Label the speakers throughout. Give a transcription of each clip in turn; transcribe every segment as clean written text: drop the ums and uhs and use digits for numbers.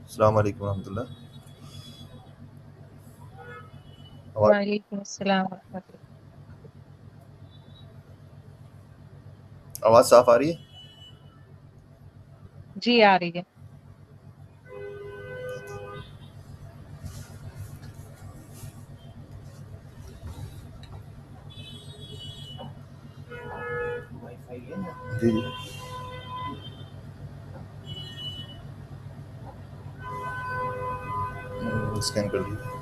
Speaker 1: السلام علیکم ورحمۃ اللہ. آواز
Speaker 2: وعلیکم السلام ورحمۃ اللہ.
Speaker 1: آواز صاف آ رہی ہے؟
Speaker 2: جی آ رہی ہے.
Speaker 1: جی جی. اسکین کر دیجیے.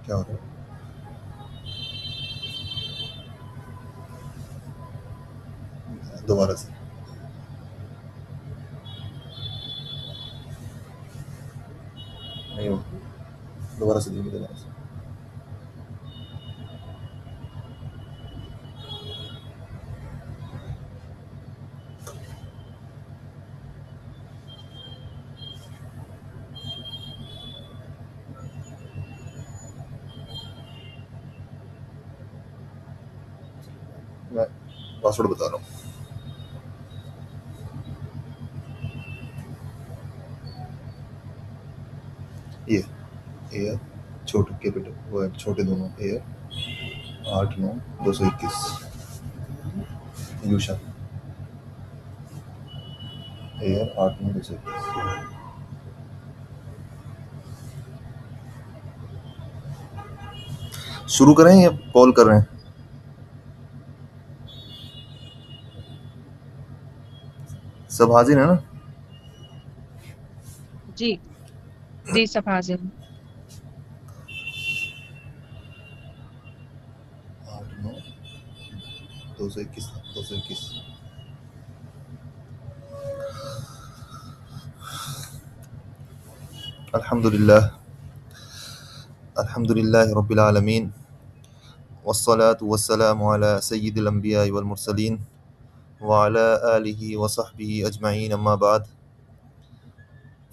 Speaker 1: کیا ہو رہا ہے؟ دوبارہ سے نہیں ہو. دوبارہ سے دیجیے. دوبارہ سے. میں پاسورڈ بتا رہا ہوں. یہ اے چھوٹے کیپٹل وہ ہے چھوٹے دونوں اے 89-221 یوشا اے 89-221. شروع کریں یا کال کر رہے ہیں؟ سب حاضر ہیں نا؟
Speaker 2: جی جی سب حاضر ہیں.
Speaker 1: 89-221. الحمد للہ رب العالمین والصلاة والسلام على سید الانبیاء والمرسلین وعلى آلہ وصحبہ اجمعین اما بعد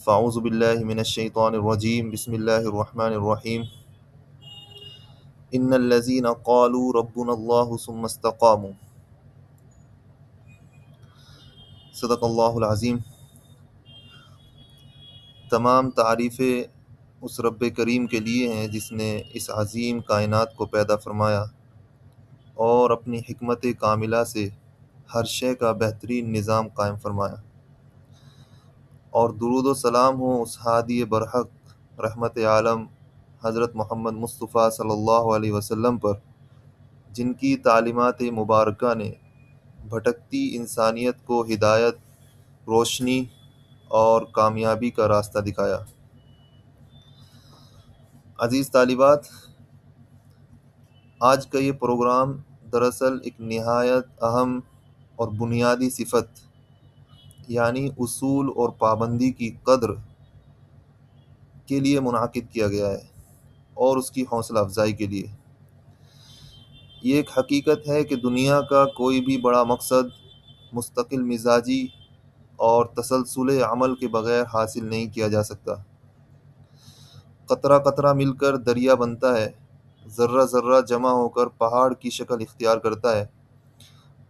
Speaker 1: فاعوذ باللہ من الشیطان الرجیم بسم اللہ الرحمن الرحیم ان الذین قالوا ربنا اللہ ثم استقاموا. صدق اللہ العظیم. تمام تعریفیں اس رب کریم کے لیے ہیں جس نے اس عظیم کائنات کو پیدا فرمایا اور اپنی حکمت کاملہ سے ہر شے کا بہترین نظام قائم فرمایا. اور درود و سلام ہو اس ہادی برحق رحمت عالم حضرت محمد مصطفیٰ صلی اللہ علیہ وسلم پر جن کی تعلیمات مبارکہ نے بھٹکتی انسانیت کو ہدایت، روشنی اور کامیابی کا راستہ دکھایا. عزیز طالبات، آج کا یہ پروگرام دراصل ایک نہایت اہم اور بنیادی صفت یعنی اصول اور پابندی کی قدر کے لیے منعقد کیا گیا ہے اور اس کی حوصلہ افزائی کے لیے. یہ ایک حقیقت ہے کہ دنیا کا کوئی بھی بڑا مقصد مستقل مزاجی اور تسلسل عمل کے بغیر حاصل نہیں کیا جا سکتا. قطرہ قطرہ مل کر دریا بنتا ہے، ذرہ ذرہ جمع ہو کر پہاڑ کی شکل اختیار کرتا ہے،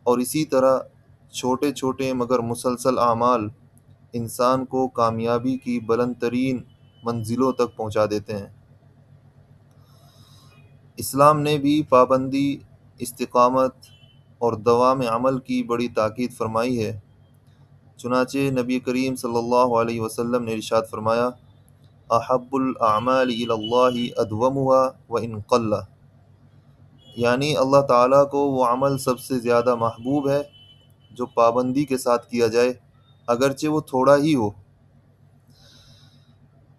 Speaker 1: اور اسی طرح چھوٹے چھوٹے مگر مسلسل اعمال انسان کو کامیابی کی بلند ترین منزلوں تک پہنچا دیتے ہیں. اسلام نے بھی پابندی، استقامت اور دوام عمل کی بڑی تاکید فرمائی ہے. چنانچہ نبی کریم صلی اللہ علیہ وسلم نے ارشاد فرمایا: احب الاعمال الی اللہ ادومها وان قل، یعنی اللہ تعالیٰ کو وہ عمل سب سے زیادہ محبوب ہے جو پابندی کے ساتھ کیا جائے اگرچہ وہ تھوڑا ہی ہو.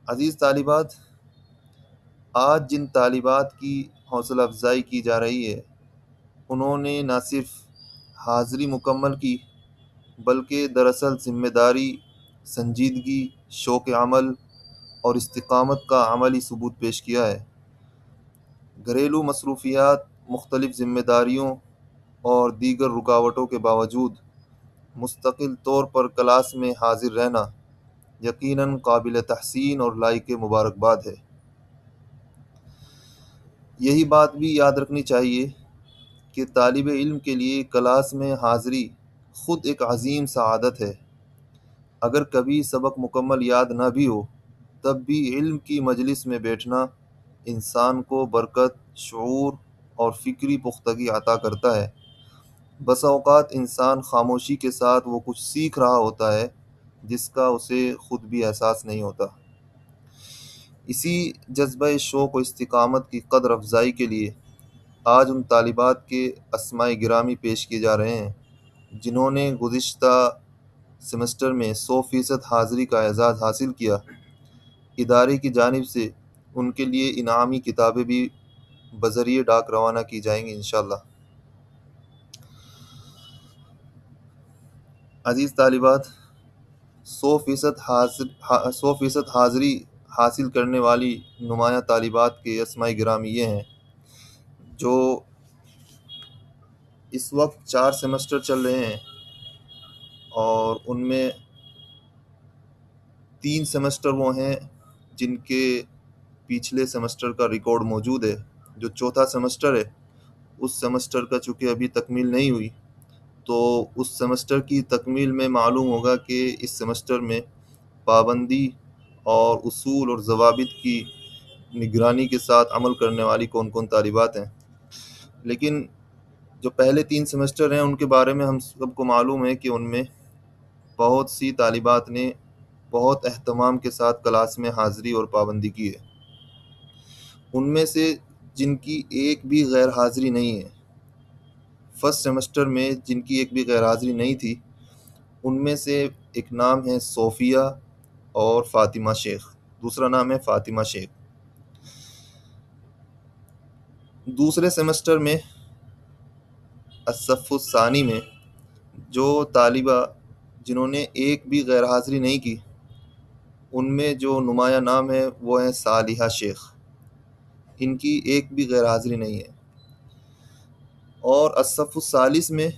Speaker 1: عزیز طالبات، آج جن طالبات کی حوصلہ افزائی کی جا رہی ہے انہوں نے نہ صرف حاضری مکمل کی بلکہ دراصل ذمہ داری، سنجیدگی، شوق عمل اور استقامت کا عملی ثبوت پیش کیا ہے. گھریلو مصروفیات، مختلف ذمہ داریوں اور دیگر رکاوٹوں کے باوجود مستقل طور پر کلاس میں حاضر رہنا یقیناً قابل تحسین اور لائق مبارکباد ہے۔ یہی بات بھی یاد رکھنی چاہیے کہ طالب علم کے لیے کلاس میں حاضری خود ایک عظیم سعادت ہے۔ اگر کبھی سبق مکمل یاد نہ بھی ہو، تب بھی علم کی مجلس میں بیٹھنا انسان کو برکت، شعور اور فکری پختگی عطا کرتا ہے۔ بس اوقات انسان خاموشی کے ساتھ وہ کچھ سیکھ رہا ہوتا ہے جس کا اسے خود بھی احساس نہیں ہوتا۔ اسی جذبہ شوق و استقامت کی قدر افزائی کے لیے آج ان طالبات کے اسماء گرامی پیش کیے جا رہے ہیں جنہوں نے گزشتہ سمسٹر میں 100% حاضری کا اعزاز حاصل کیا۔ ادارے کی جانب سے ان کے لیے انعامی کتابیں بھی بذریعہ ڈاک روانہ کی جائیں گی انشاءاللہ۔ عزیز طالبات، 100% حاضری حاصل کرنے والی نمایاں طالبات کے اسماء گرامی یہ ہیں جو اس وقت 4 سمسٹر چل رہے ہیں، اور ان میں 3 سمسٹر وہ ہیں جن کے پچھلے سمسٹر کا ریکارڈ موجود ہے۔ جو چوتھا سمسٹر ہے، اس سمسٹر کا چونکہ ابھی تکمیل نہیں ہوئی، تو اس سمسٹر کی تکمیل میں معلوم ہوگا کہ اس سمسٹر میں پابندی اور اصول اور ضوابط کی نگرانی کے ساتھ عمل کرنے والی کون کون طالبات ہیں۔ لیکن جو پہلے 3 سمسٹر ہیں ان کے بارے میں ہم سب کو معلوم ہے کہ ان میں بہت سی طالبات نے بہت اہتمام کے ساتھ کلاس میں حاضری اور پابندی کی ہے۔ ان میں سے جن کی ایک بھی غیر حاضری نہیں ہے، فرسٹ سمسٹر میں جن کی ایک بھی غیر حاضری نہیں تھی، ان میں سے ایک نام ہے صوفیہ اور فاطمہ شیخ، دوسرا نام ہے فاطمہ شیخ۔ دوسرے سمسٹر میں الصف الثانی میں جو طالبہ جنہوں نے ایک بھی غیر حاضری نہیں کی، ان میں جو نمایاں نام ہے وہ ہیں صالحہ شیخ، ان کی ایک بھی غیر حاضری نہیں ہے۔ اور الصف الثالث میں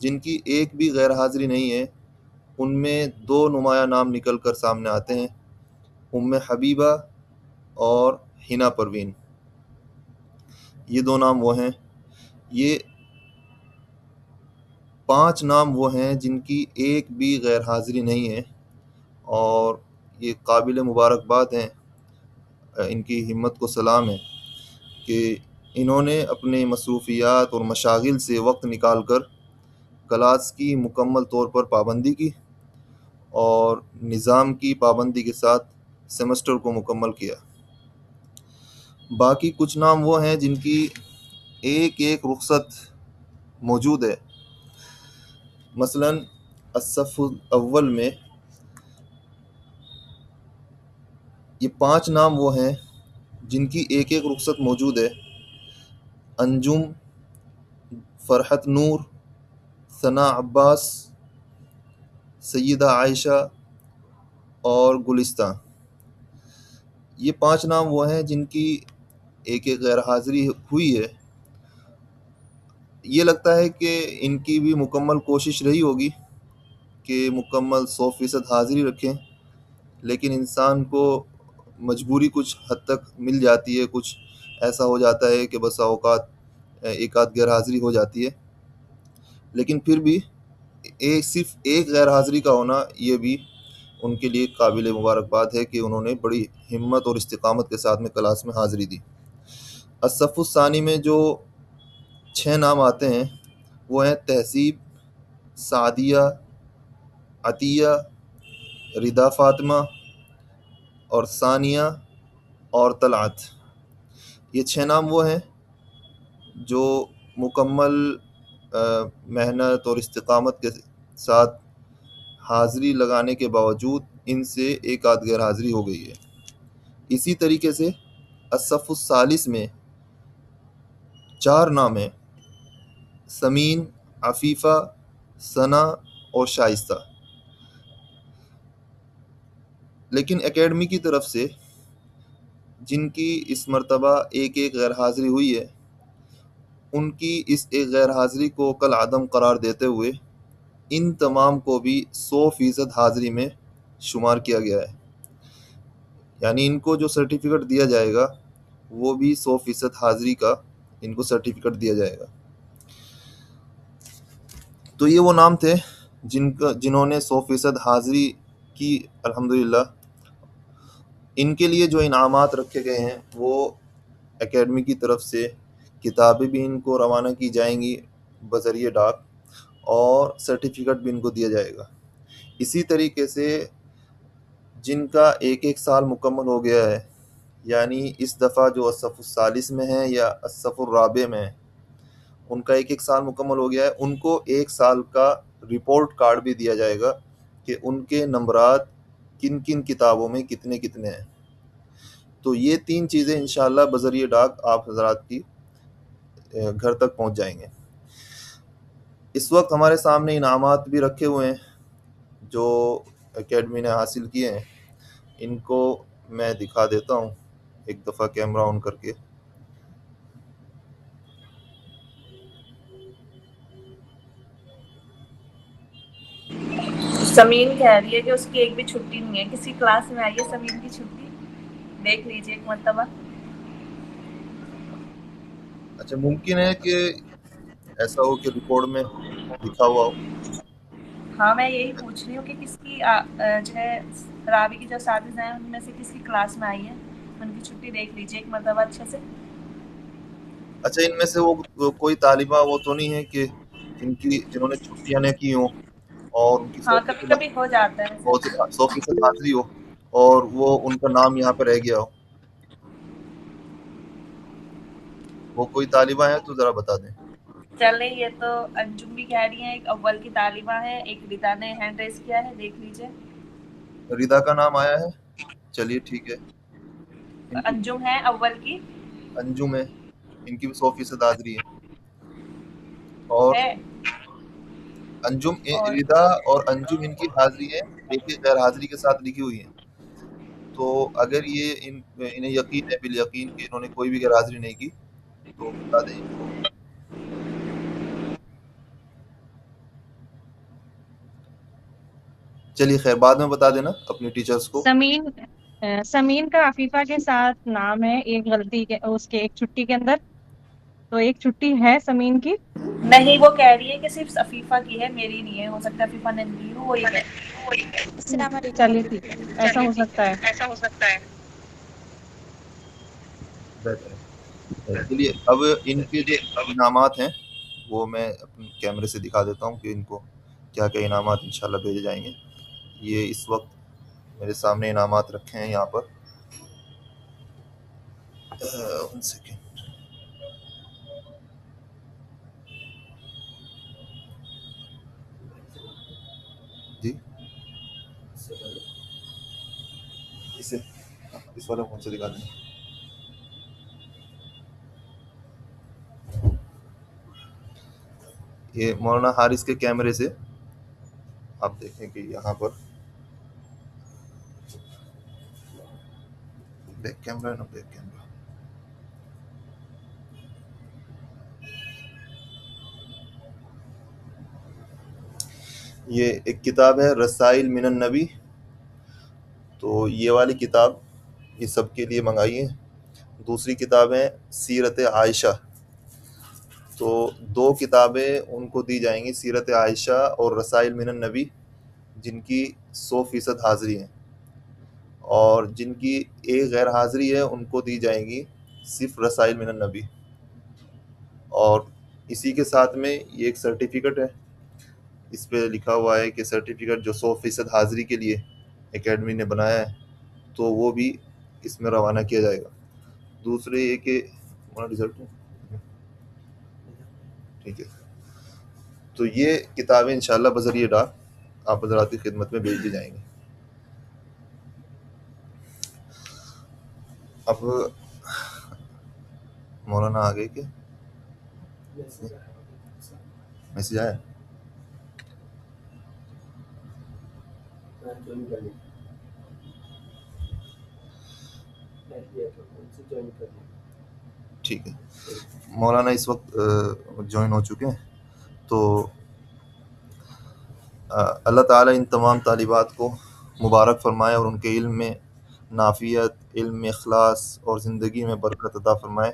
Speaker 1: جن کی ایک بھی غیر حاضری نہیں ہے، ان میں 2 نمایاں نام نکل کر سامنے آتے ہیں، ام حبیبہ اور حنا پروین۔ یہ 2 نام وہ ہیں۔ یہ 5 نام وہ ہیں جن کی ایک بھی غیر حاضری نہیں ہے، اور یہ قابل مبارکباد ہیں، ان کی ہمت کو سلام ہے کہ انہوں نے اپنے مصروفیات اور مشاغل سے وقت نکال کر کلاس کی مکمل طور پر پابندی کی اور نظام کی پابندی کے ساتھ سیمسٹر کو مکمل کیا۔ باقی کچھ نام وہ ہیں جن کی ایک ایک رخصت موجود ہے۔ مثلا الصف الاول میں یہ 5 نام وہ ہیں جن کی ایک ایک رخصت موجود ہے: انجم، فرحت نور، ثنا عباس، سیدہ عائشہ اور گلستہ۔ یہ 5 نام وہ ہیں جن کی ایک ایک غیر حاضری ہوئی ہے۔ یہ لگتا ہے کہ ان کی بھی مکمل کوشش رہی ہوگی کہ مکمل 100% حاضری رکھیں، لیکن انسان کو مجبوری کچھ حد تک مل جاتی ہے، کچھ ایسا ہو جاتا ہے کہ بسا اوقات ایک آدھ غیر حاضری ہو جاتی ہے۔ لیکن پھر بھی صرف ایک غیر حاضری کا ہونا یہ بھی ان کے لیے قابل مبارکباد ہے کہ انہوں نے بڑی ہمت اور استقامت کے ساتھ میں کلاس میں حاضری دی۔ الصف الثانی میں جو 6 نام آتے ہیں وہ ہیں تہذیب، سعدیہ، عطیہ، ردا فاطمہ اور ثانیہ اور طلعت۔ یہ 6 نام وہ ہیں جو مکمل محنت اور استقامت کے ساتھ حاضری لگانے کے باوجود ان سے ایک آدھ غیر حاضری ہو گئی ہے۔ اسی طریقے سے الصف الثالث میں 4 نام ہیں: سمین، عفیفہ، ثنا اور شائستہ۔ لیکن اکیڈمی کی طرف سے جن کی اس مرتبہ ایک ایک غیر حاضری ہوئی ہے، ان کی اس ایک غیر حاضری کو کل عدم قرار دیتے ہوئے ان تمام کو بھی 100% حاضری میں شمار کیا گیا ہے، یعنی ان کو جو سرٹیفکیٹ دیا جائے گا وہ بھی 100% حاضری کا ان کو سرٹیفکیٹ دیا جائے گا۔ تو یہ وہ نام تھے جنہوں نے 100% حاضری کی الحمدللہ۔ ان کے لیے جو انعامات رکھے گئے ہیں وہ اکیڈمی کی طرف سے کتابیں بھی ان کو روانہ کی جائیں گی بذریعہ ڈاک، اور سرٹیفکیٹ بھی ان کو دیا جائے گا۔ اسی طریقے سے جن کا ایک سال مکمل ہو گیا ہے، یعنی اس دفعہ جو الصف الثالث میں ہیں یا الصف الرابع میں ہیں، ان کا ایک سال مکمل ہو گیا ہے، ان کو 1 سال کا رپورٹ کارڈ بھی دیا جائے گا کہ ان کے نمبرات کن کن کتابوں میں کتنے کتنے ہیں۔ تو یہ 3 چیزیں انشاءاللہ بذریعہ ڈاک آپ حضرات کی گھر تک پہنچ جائیں گے۔ اس وقت ہمارے سامنے انعامات بھی رکھے ہوئے ہیں جو اکیڈمی نے حاصل کیے ہیں، ان کو میں دکھا دیتا ہوں ایک دفعہ کیمرہ آن کر کے۔
Speaker 3: سمین کہہ رہی ہے کہ اس کی ایک بھی چھٹی نہیں ہے، کسی کلاس میں آئی ہے سمین کی چھٹی، دیکھ لیجیے ایک مرتبہ۔
Speaker 1: اچھا، ممکن ہے کہ ایسا ہو کہ ریکارڈ میں لکھا ہوا ہو۔
Speaker 3: ہاں میں یہی پوچھ رہی ہوں کہ کس کی جو ہے راوی کی جو اساتذہ ہیں ان میں سے کس کی کلاس میں آئی ہے، ان کی چھٹی دیکھ لیجیے ایک مرتبہ اچھے سے۔
Speaker 1: اچھا، ان میں سے وہ کوئی طالبہ وہ تو نہیں ہے کہ جنہوں نے چھٹیاں نہ کی ہوں اور ان کی
Speaker 3: ہاں کبھی کبھی ہو جاتا ہے ایسا۔
Speaker 1: 100% حاضری ہو اور وہ ان کا نام یہاں پہ رہ گیا ہو؟ وہ کوئی طالبہ ہیں تو ذرا بتا دیں۔
Speaker 3: چلیں، یہ تو انجم بھی کہہ رہی ہیں، ایک اول کی طالبہ ہے، ایک ردا نے ہینڈ ریز کیا ہے، دیکھ لیجیے۔
Speaker 1: ردا کا نام آیا ہے؟ چلیے ٹھیک ہے۔
Speaker 3: انجم ہے اول کی،
Speaker 1: انجم ہے، ان کی بھی 100% حاضری ہے۔ اور انجم ردا اور انجم ان کی حاضری ہے، لیکن غیر حاضری کے ساتھ لکھی ہوئی ہے۔ تو اگر یہ انہیں یقین ہے بالیقین کہ انہوں نے کوئی بھی غیر حاضری نہیں کی تو بتا دیں ان کو۔ چلیے خیر، بعد میں بتا دینا اپنے ٹیچرز کو۔
Speaker 2: سمین کا عفیفہ کے ساتھ نام ہے، ایک غلطی کے اس کے ایک چھٹی کے اندر، تو ایک چھٹی ہے سمین کی۔
Speaker 3: نہیں، وہ کہہ رہی ہے کہ صرف عفیفہ کی ہے، میری نہیں ہے، ہو سکتا ہے عفیفہ نے دی ہو، وہی ہے۔
Speaker 2: السلام علیکم۔ چلیے ٹھیک ہے، ایسا ہو سکتا ہے۔
Speaker 1: بہتر ہے۔ چلیے اب ان کے جو انعامات ہیں وہ میں اپنے کیمرے سے دکھا دیتا ہوں کہ ان کو کیا کیا انعامات انشاءاللہ بھیجے جائیں گے۔ یہ اس وقت میرے سامنے انعامات رکھے ہیں یہاں پر۔ 1 سیکنڈ۔ جی اس والے فون سے دکھا دیں۔ یہ مولانا حارث کے کیمرے سے آپ دیکھیں کہ یہاں پر بیک کیمرہ ہے نا، بیک کیمرہ۔ یہ ایک کتاب ہے رسائل من النبی، تو یہ والی کتاب یہ سب کے لیے منگائی ہے۔ دوسری کتاب ہے سیرت عائشہ، تو 2 کتابیں ان کو دی جائیں گی، سیرت عائشہ اور رسائل من النبی، جن کی 100% حاضری ہے، اور جن کی ایک غیر حاضری ہے ان کو دی جائیں گی صرف رسائل من النبی۔ اور اسی کے ساتھ میں یہ ایک سرٹیفکیٹ ہے، اس پہ لکھا ہوا ہے کہ سرٹیفکیٹ جو 100% حاضری کے لیے اکیڈمی نے بنایا ہے تو وہ بھی اس میں روانہ کیا جائے گا۔ دوسرے یہ کہ رزلٹ ٹھیک ہے، تو یہ کتابیں انشاءاللہ بذریعہ ڈاک آپ حضرات کی خدمت میں بھیج دی جائیں گی۔ اب مولانا آگے کے میسج آیا؟ ٹھیک ہے، مولانا اس وقت جوائن ہو چکے ہیں۔ تو اللہ تعالیٰ ان تمام طالبات کو مبارک فرمائے اور ان کے علم میں نافیت، علم میں اخلاص اور زندگی میں برکت عطا فرمائے۔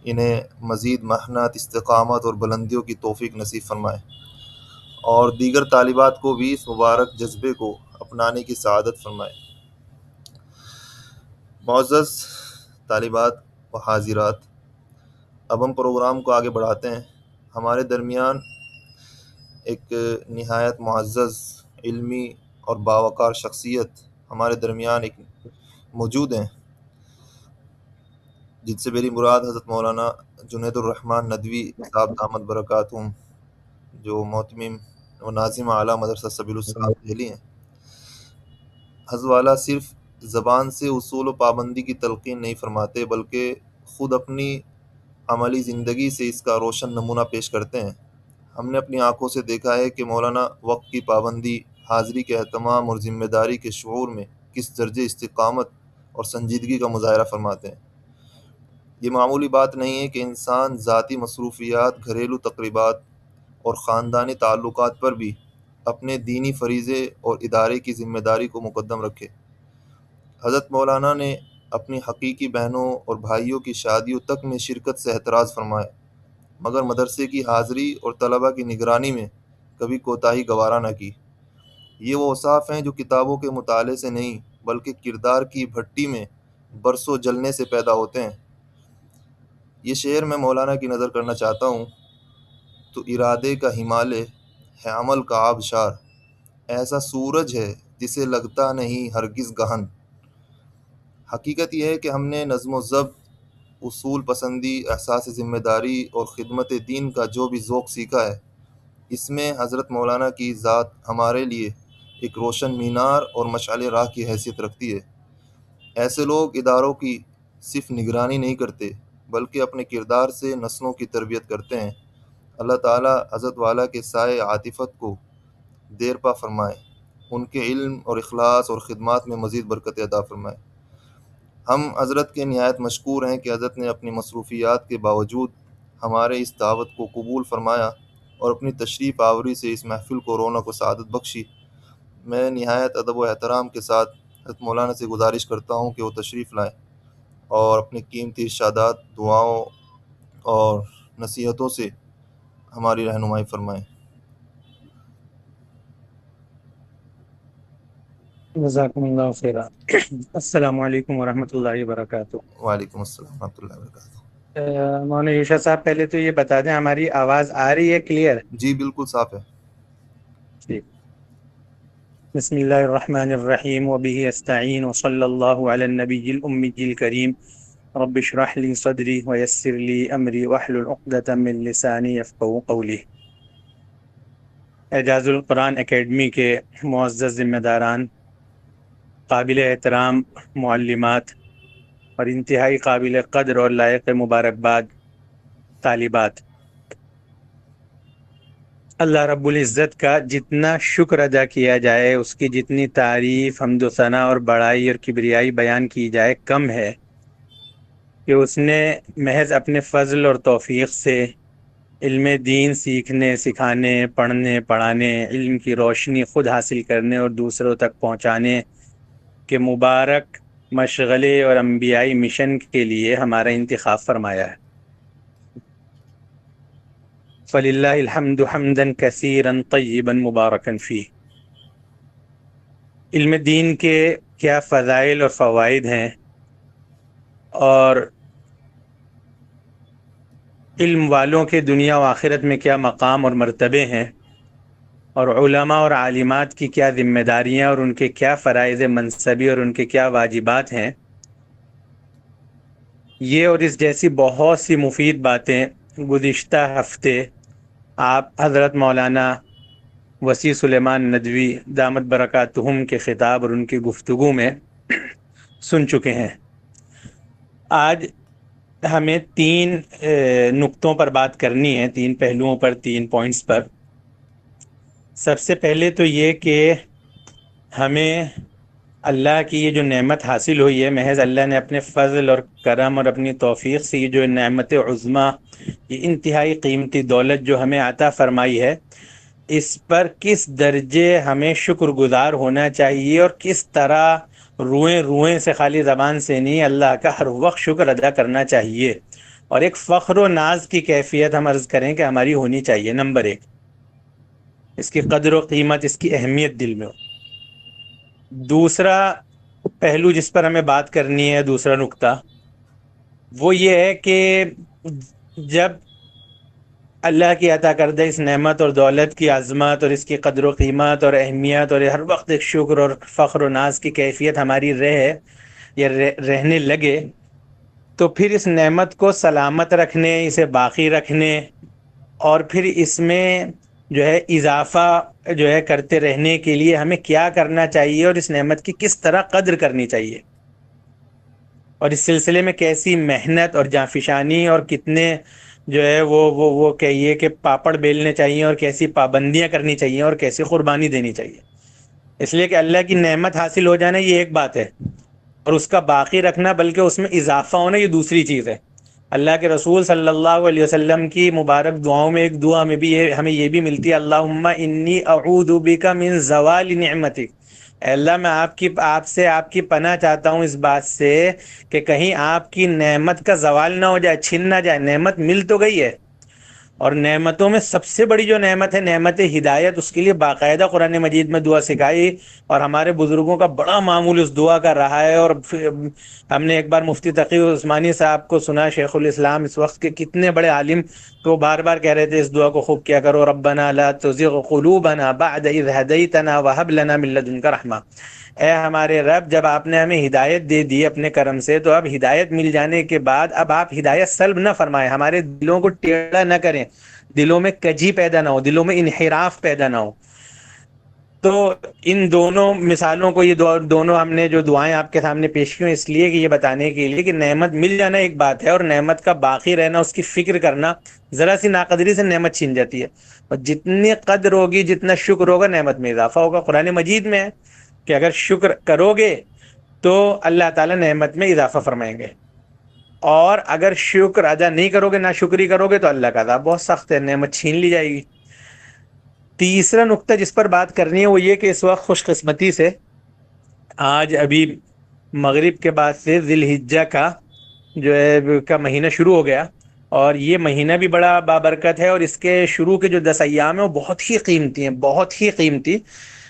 Speaker 1: انہیں مزید محنت، استقامت اور بلندیوں کی توفیق نصیب فرمائے، اور دیگر طالبات کو بھی اس مبارک جذبے کو اپنانے کی سعادت فرمائے۔ معزز طالبات و حاضرات، اب ہم پروگرام کو آگے بڑھاتے ہیں۔ ہمارے درمیان ایک نہایت معزز، علمی اور باوقار شخصیت ہمارے درمیان ایک موجود ہیں، جن سے میری مراد حضرت مولانا جنید الرحمن ندوی صاحب دامت برکاتہم، جو محتمم و ناظم اعلیٰ مدرسہ سبیل السلام دہلی ہیں۔ حضرت والا صرف زبان سے اصول و پابندی کی تلقین نہیں فرماتے، بلکہ خود اپنی عملی زندگی سے اس کا روشن نمونہ پیش کرتے ہیں۔ ہم نے اپنی آنکھوں سے دیکھا ہے کہ مولانا وقت کی پابندی، حاضری کے اہتمام اور ذمہ داری کے شعور میں کس درجے استقامت اور سنجیدگی کا مظاہرہ فرماتے ہیں۔ یہ معمولی بات نہیں ہے کہ انسان ذاتی مصروفیات، گھریلو تقریبات اور خاندانی تعلقات پر بھی اپنے دینی فریضے اور ادارے کی ذمہ داری کو مقدم رکھے۔ حضرت مولانا نے اپنی حقیقی بہنوں اور بھائیوں کی شادیوں تک میں شرکت سے احتراز فرمایا، مگر مدرسے کی حاضری اور طلبہ کی نگرانی میں کبھی کوتاہی گوارا نہ کی۔ یہ وہ اوصاف ہیں جو کتابوں کے مطالعے سے نہیں، بلکہ کردار کی بھٹی میں برسوں جلنے سے پیدا ہوتے ہیں۔ یہ شعر میں مولانا کی نظر کرنا چاہتا ہوں: تو ارادے کا ہمالے ہے، عمل کا آبشار، ایسا سورج ہے جسے لگتا نہیں ہرگز گہن۔ حقیقت یہ ہے کہ ہم نے نظم و ضبط، اصول پسندی، احساس ذمہ داری اور خدمت دین کا جو بھی ذوق سیکھا ہے، اس میں حضرت مولانا کی ذات ہمارے لیے ایک روشن مینار اور مشعل راہ کی حیثیت رکھتی ہے۔ ایسے لوگ اداروں کی صرف نگرانی نہیں کرتے، بلکہ اپنے کردار سے نسلوں کی تربیت کرتے ہیں۔ اللہ تعالیٰ حضرت والا کے سائے عاطفت کو دیر پا فرمائے، ان کے علم اور اخلاص اور خدمات میں مزید برکت عطا فرمائے۔ ہم حضرت کے نہایت مشکور ہیں کہ حضرت نے اپنی مصروفیات کے باوجود ہمارے اس دعوت کو قبول فرمایا اور اپنی تشریف آوری سے اس محفل کو رونق و سعادت بخشی۔ میں نہایت ادب و احترام کے ساتھ حضرت مولانا سے گزارش کرتا ہوں کہ وہ تشریف لائیں اور اپنے قیمتی ارشادات، دعاؤں اور نصیحتوں سے ہماری رہنمائی فرمائیں۔
Speaker 4: جزاکم اللہ خیرہ۔ السلام علیکم ورحمۃ اللہ وبرکاتہ۔
Speaker 1: وعلیکم السلام ورحمۃ اللہ وبرکاتہ۔
Speaker 4: مولانا یوشا صاحب، پہلے تو یہ بتا دیں ہماری آواز آ رہی ہے کلیئر؟
Speaker 1: جی بالکل صاف ہے۔
Speaker 4: ٹھیک۔ بسم اللہ الرحمن الرحیم وبہ استعین وصلی اللہ علی النبی الامی الکریم رب اشرح لی صدری ویسر لی امری واحلل عقدۃ من لسانی یفقہوا قولی۔ اعجاز القرآن اکیڈمی کے معزز ذمہ داران، قابل احترام معلمات اور انتہائی قابل قدر اور لائق مبارکباد طالبات، اللہ رب العزت کا جتنا شکر ادا کیا جائے، اس کی جتنی تعریف، حمد و ثنا اور بڑائی اور کبریائی بیان کی جائے کم ہے، کہ اس نے محض اپنے فضل اور توفیق سے علم دین سیکھنے، سکھانے، پڑھنے، پڑھانے، علم کی روشنی خود حاصل کرنے اور دوسروں تک پہنچانے کے مبارک مشغلے اور انبیائی مشن کے لیے ہمارا انتخاب فرمایا ہے۔ فَلِلَّهِ الْحَمْدُ حَمْدًا كَثِيرًا طَيِّبًا مُبَارَكًا فِيهِ۔ علم دین کے کیا فضائل اور فوائد ہیں، اور علم والوں کے دنیا و آخرت میں کیا مقام اور مرتبے ہیں، اور علماء اور عالمات کی کیا ذمہ داریاں اور ان کے کیا فرائض منصبی اور ان کے کیا واجبات ہیں، یہ اور اس جیسی بہت سی مفید باتیں گزشتہ ہفتے آپ حضرت مولانا وسیع سلیمان ندوی دامت برکاتہم کے خطاب اور ان کی گفتگو میں سن چکے ہیں۔ آج ہمیں تین نقطوں پر بات کرنی ہے، تین پہلوؤں پر، تین پوائنٹس پر۔ سب سے پہلے تو یہ کہ ہمیں اللہ کی یہ جو نعمت حاصل ہوئی ہے، محض اللہ نے اپنے فضل اور کرم اور اپنی توفیق سے یہ جو نعمت عظمیٰ، یہ انتہائی قیمتی دولت جو ہمیں عطا فرمائی ہے، اس پر کس درجے ہمیں شکر گزار ہونا چاہیے، اور کس طرح روئیں روئیں سے، خالی زبان سے نہیں، اللہ کا ہر وقت شکر ادا کرنا چاہیے، اور ایک فخر و ناز کی کیفیت ہم عرض کریں کہ ہماری ہونی چاہیے۔ نمبر 1، اس کی قدر و قیمت، اس کی اہمیت دل میں ہو۔ دوسرا پہلو جس پر ہمیں بات کرنی ہے، دوسرا نقطہ، وہ یہ ہے کہ جب اللہ کی عطا کردہ اس نعمت اور دولت کی عظمت اور اس کی قدر و قیمت اور اہمیت اور ہر وقت ایک شکر اور فخر و ناز کی کیفیت ہماری رہنے لگے، تو پھر اس نعمت کو سلامت رکھنے، اسے باقی رکھنے، اور پھر اس میں جو ہے اضافہ جو ہے کرتے رہنے کے لیے ہمیں کیا کرنا چاہیے، اور اس نعمت کی کس طرح قدر کرنی چاہیے، اور اس سلسلے میں کیسی محنت اور جانفشانی اور کتنے جو ہے وہ کہیے کہ پاپڑ بیلنے چاہیے، اور کیسی پابندیاں کرنی چاہیے، اور کیسی قربانی دینی چاہیے۔ اس لیے کہ اللہ کی نعمت حاصل ہو جانا یہ ایک بات ہے، اور اس کا باقی رکھنا، بلکہ اس میں اضافہ ہونا، یہ دوسری چیز ہے۔ اللہ کے رسول صلی اللہ علیہ وسلم کی مبارک دعاؤں میں ایک دعا میں بھی ہمیں یہ بھی ملتی ہے، اللہم انی اعوذ بک من زوال نعمتک، اے اللہ میں آپ کی پناہ چاہتا ہوں اس بات سے کہ کہیں آپ کی نعمت کا زوال نہ ہو جائے، چھن نہ جائے۔ نعمت مل تو گئی ہے، اور نعمتوں میں سب سے بڑی جو نعمت ہے نعمت ہدایت، اس کے لیے باقاعدہ قرآن مجید میں دعا سکھائی، اور ہمارے بزرگوں کا بڑا معمول اس دعا کا رہا ہے۔ اور ہم نے ایک بار مفتی تقی عثمانی صاحب کو سنا، شیخ الاسلام اس وقت کے کتنے بڑے عالم، تو بار بار کہہ رہے تھے اس دعا کو خوب کیا کرو، ربنا لا تزغ قلوبنا بعد اذ ہدیتنا وہب لنا من لدنک رحمہ، اے ہمارے رب جب آپ نے ہمیں ہدایت دے دی اپنے کرم سے، تو اب ہدایت مل جانے کے بعد اب آپ ہدایت سلب نہ فرمائیں، ہمارے دلوں کو ٹیڑھا نہ کریں، دلوں میں کجی پیدا نہ ہو، دلوں میں انحراف پیدا نہ ہو۔ تو ان دونوں مثالوں کو، یہ دونوں ہم نے جو دعائیں آپ کے سامنے پیش کی ہیں، اس لیے کہ یہ بتانے کے لیے کہ نعمت مل جانا ایک بات ہے، اور نعمت کا باقی رہنا، اس کی فکر کرنا، ذرا سی ناقدری سے نعمت چھین جاتی ہے، اور جتنی قدر ہوگی، جتنا شکر ہوگا، نعمت میں اضافہ ہوگا۔ قرآن مجید میں ہے کہ اگر شکر کرو گے تو اللہ تعالیٰ نعمت میں اضافہ فرمائیں گے، اور اگر شکر ادا نہیں کرو گے، ناشکری کرو گے، تو اللہ کا عذاب بہت سخت ہے، نعمت چھین لی جائے گی۔ تیسرا نقطہ جس پر بات کرنی ہے وہ یہ کہ اس وقت خوش قسمتی سے آج ابھی مغرب کے بعد سے ذی الحجہ کا جو ہے کا مہینہ شروع ہو گیا، اور یہ مہینہ بھی بڑا بابرکت ہے، اور اس کے شروع کے جو 10 ایام ہیں وہ بہت ہی قیمتی ہیں، بہت ہی قیمتی۔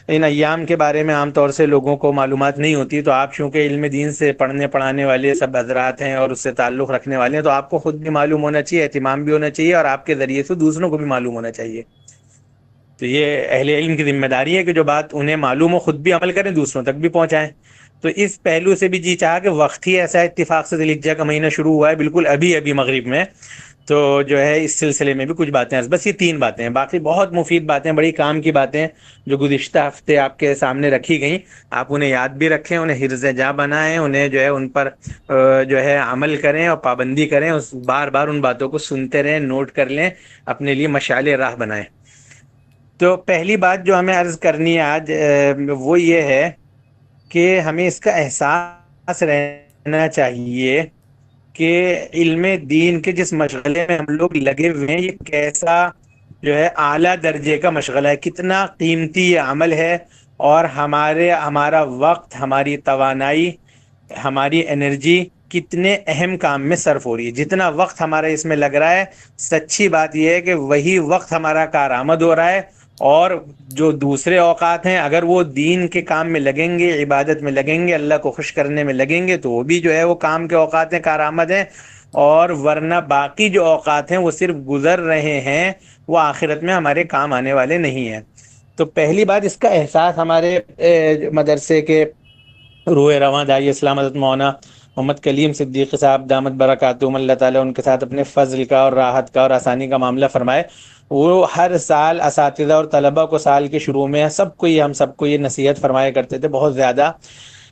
Speaker 4: ان ایام کے بارے میں عام طور سے لوگوں کو معلومات نہیں ہوتی، تو آپ چونکہ علم دین سے پڑھنے پڑھانے والے سب حضرات ہیں اور اس سے تعلق رکھنے والے ہیں، تو آپ کو خود بھی معلوم ہونا چاہیے، اہتمام بھی ہونا چاہیے، اور آپ کے ذریعے سے دوسروں کو بھی معلوم ہونا چاہیے۔ تو یہ اہل علم کی ذمہ داری ہے کہ جو بات انہیں معلوم ہو خود بھی عمل کریں، دوسروں تک بھی پہنچائیں۔ تو اس پہلو سے بھی جی چاہا کہ وقت ہی ایسا اتفاق سے ذی الحجہ کا مہینہ شروع ہوا ہے، بالکل ابھی مغرب میں، تو جو ہے اس سلسلے میں بھی کچھ باتیں، بس یہ 3 باتیں ہیں، باقی بہت مفید باتیں، بڑی کام کی باتیں جو گزشتہ ہفتے آپ کے سامنے رکھی گئیں، آپ انہیں یاد بھی رکھیں، انہیں حرز جاں بنائیں، انہیں جو ہے ان پر جو ہے عمل کریں اور پابندی کریں، بار بار ان باتوں کو سنتے رہیں، نوٹ کر لیں، اپنے لیے مشعل راہ بنائیں۔ تو پہلی بات جو ہمیں عرض کرنی ہے آج وہ یہ ہے کہ ہمیں اس کا احساس رہنا چاہیے کہ علم دین کے جس مشغلے میں ہم لوگ لگے ہوئے ہیں، یہ کیسا جو ہے اعلیٰ درجے کا مشغلہ ہے، کتنا قیمتی یہ عمل ہے، اور ہمارا وقت، ہماری توانائی، ہماری انرجی کتنے اہم کام میں صرف ہو رہی ہے۔ جتنا وقت ہمارا اس میں لگ رہا ہے، سچی بات یہ ہے کہ وہی وقت ہمارا کارآمد ہو رہا ہے، اور جو دوسرے اوقات ہیں اگر وہ دین کے کام میں لگیں گے، عبادت میں لگیں گے، اللہ کو خوش کرنے میں لگیں گے، تو وہ بھی جو ہے وہ کام کے اوقات ہیں، کارآمد ہیں، اور ورنہ باقی جو اوقات ہیں وہ صرف گزر رہے ہیں، وہ آخرت میں ہمارے کام آنے والے نہیں ہیں۔ تو پہلی بات، اس کا احساس ہمارے مدرسے کے روح رواں داعی اسلام حضرت مولانا محمد کلیم صدیقی صاحب دامت برکاتہم، اللہ تعالیٰ ان کے ساتھ اپنے فضل کا اور راحت کا اور آسانی کا معاملہ فرمائے، وہ ہر سال اساتذہ اور طلبہ کو سال کے شروع میں ہم سب کو یہ نصیحت فرمایا کرتے تھے بہت زیادہ،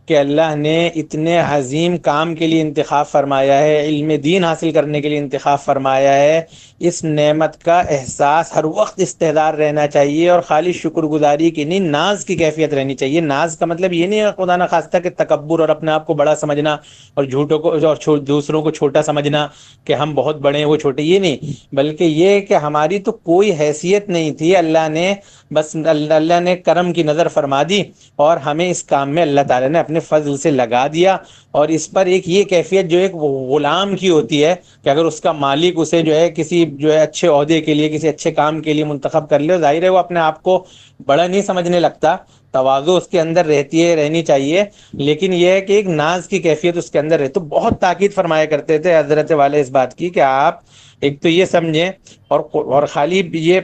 Speaker 4: کہ اللہ نے اتنے عظیم کام کے لیے انتخاب فرمایا ہے، علم دین حاصل کرنے کے لیے انتخاب فرمایا ہے، اس نعمت کا احساس ہر وقت استحضار رہنا چاہیے، اور خالی شکر گزاری کی نہیں، ناز کی کیفیت رہنی چاہیے۔ ناز کا مطلب یہ نہیں ہے خدا نہ خواستہ کہ تکبر اور اپنے آپ کو بڑا سمجھنا اور جھوٹوں کو اور دوسروں کو چھوٹا سمجھنا کہ ہم بہت بڑے ہیں وہ چھوٹے، یہ نہیں، بلکہ یہ کہ ہماری تو کوئی حیثیت نہیں تھی، اللہ نے بس اللہ نے کرم کی نظر فرما دی اور ہمیں اس کام میں اللہ تعالیٰ نے اپنے فضل سے لگا دیا۔ اور اس پر ایک یہ کیفیت جو ایک غلام کی ہوتی ہے کہ اگر اس کا مالک اسے جو ہے کسی جو ہے اچھے عہدے کے لیے، کسی اچھے کام کے لیے منتخب کر لے، ظاہر ہے وہ اپنے آپ کو بڑا نہیں سمجھنے لگتا، تواضع اس کے اندر رہنی چاہیے، لیکن یہ ہے کہ ایک ناز کی کیفیت اس کے اندر رہے۔ تو بہت تاکید فرمایا کرتے تھے حضرت والے اس بات کی کہ آپ ایک تو یہ سمجھیں، اور خالی یہ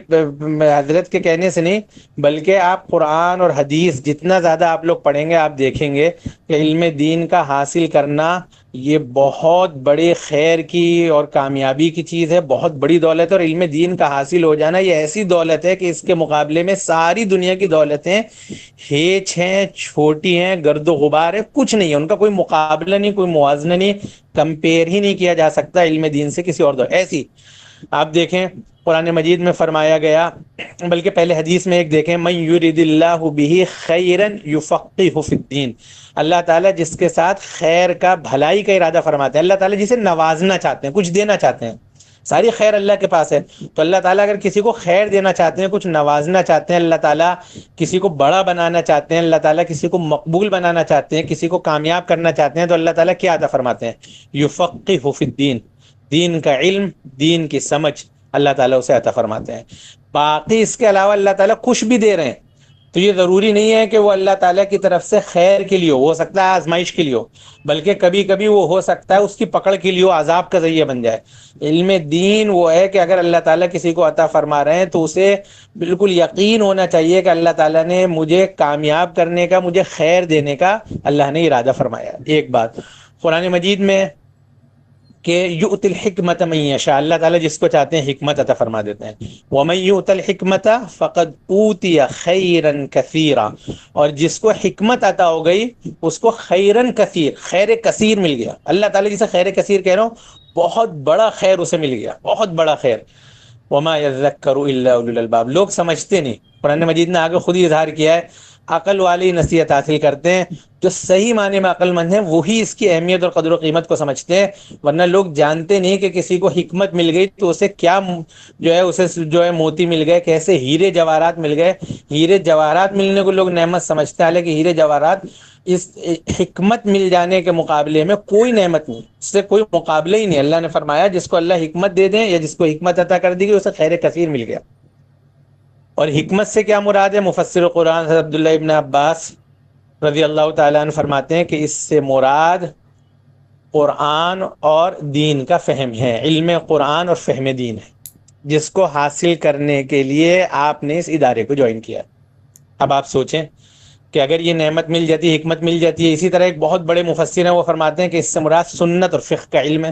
Speaker 4: حضرت کے کہنے سے نہیں بلکہ آپ قرآن اور حدیث جتنا زیادہ آپ لوگ پڑھیں گے آپ دیکھیں گے کہ علم دین کا حاصل کرنا یہ بہت بڑے خیر کی اور کامیابی کی چیز ہے، بہت بڑی دولت ہے، اور علم دین کا حاصل ہو جانا یہ ایسی دولت ہے کہ اس کے مقابلے میں ساری دنیا کی دولتیں ہیچ ہیں، چھوٹی ہیں، گرد و غبار ہے، کچھ نہیں ہے، ان کا کوئی مقابلہ نہیں، کوئی موازنہ نہیں، کمپیئر ہی نہیں کیا جا سکتا علم دین سے کسی اور دولت۔ ایسی آپ دیکھیں قرآن مجید میں فرمایا گیا، بلکہ پہلے حدیث میں ایک دیکھیں، من یرید اللہ بہ خیرا یفقہہ فی الدین، اللہ تعالیٰ جس کے ساتھ خیر کا، بھلائی کا ارادہ فرماتے ہیں، اللہ تعالیٰ جسے نوازنا چاہتے ہیں، کچھ دینا چاہتے ہیں، ساری خیر اللہ کے پاس ہے، تو اللہ تعالیٰ اگر کسی کو خیر دینا چاہتے ہیں، کچھ نوازنا چاہتے ہیں، اللہ تعالیٰ کسی کو بڑا بنانا چاہتے ہیں، اللہ تعالیٰ کسی کو مقبول بنانا چاہتے ہیں، کسی کو کامیاب کرنا چاہتے ہیں، تو اللہ تعالیٰ کیا عطا فرماتے ہیں؟ یفقہہ فی الدین، دین کا علم، دین کی سمجھ اللہ تعالیٰ اسے عطا فرماتے ہیں۔ باقی اس کے علاوہ اللہ تعالیٰ کچھ بھی دے رہے ہیں تو یہ ضروری نہیں ہے کہ وہ اللہ تعالیٰ کی طرف سے خیر کے لیے ہو سکتا ہے آزمائش کے لیے ہو، بلکہ کبھی کبھی وہ ہو سکتا ہے اس کی پکڑ کے لیے عذاب کا ذریعہ بن جائے۔ علم دین وہ ہے کہ اگر اللہ تعالیٰ کسی کو عطا فرما رہے ہیں تو اسے بالکل یقین ہونا چاہیے کہ اللہ تعالیٰ نے مجھے کامیاب کرنے کا، مجھے خیر دینے کا اللہ نے ارادہ فرمایا۔ ایک بات قرآن مجید میں کہ یؤتی الحکمت من یشاء، اللہ تعالیٰ جس کو چاہتے ہیں حکمت عطا فرما دیتے ہیں، ومن یؤت الحکمت فقد اوتی خیرا کثیرا، اور جس کو حکمت عطا ہو گئی اس کو خیرن کثیر، خیر کثیر مل گیا۔ اللہ تعالیٰ جسے خیر کثیر کہہ رہا ہوں، بہت بڑا خیر اسے مل گیا، بہت بڑا خیر۔ وما یذکر الا اولو الالباب، لوگ سمجھتے نہیں، قرآن مجید نے آگے خود ہی اظہار کیا ہے، عقل والی نصیحت حاصل کرتے ہیں، جو صحیح معنی میں عقل مند ہیں وہی اس کی اہمیت اور قدر و قیمت کو سمجھتے ہیں، ورنہ لوگ جانتے نہیں کہ کسی کو حکمت مل گئی تو اسے کیا جو ہے اسے جو ہے موتی مل گئے، کیسے ہیرے جواہرات مل گئے۔ ہیرے جواہرات ملنے کو لوگ نعمت سمجھتے ہیں، حالانکہ ہیرے جواہرات اس حکمت مل جانے کے مقابلے میں کوئی نعمت نہیں، اس سے کوئی مقابلہ ہی نہیں۔ اللہ نے فرمایا جس کو اللہ حکمت دے دیں یا جس کو حکمت عطا کر دی گئی اسے خیر کثیر مل گیا۔ اور حکمت سے کیا مراد ہے؟ مفسر قرآن حضرت عبداللہ ابن عباس رضی اللہ تعالیٰ عنہ فرماتے ہیں کہ اس سے مراد قرآن اور دین کا فہم ہے، علم قرآن اور فہم دین ہے، جس کو حاصل کرنے کے لیے آپ نے اس ادارے کو جوائن کیا۔ اب آپ سوچیں کہ اگر یہ نعمت مل جاتی، حکمت مل جاتی ہے، اسی طرح ایک بہت بڑے مفسر ہیں وہ فرماتے ہیں کہ اس سے مراد سنت اور فقہ کا علم ہے۔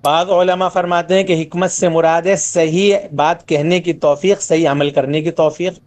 Speaker 4: بعض علماء فرماتے ہیں کہ حکمت سے مراد ہے صحیح بات کہنے کی توفیق، صحیح عمل کرنے کی توفیق۔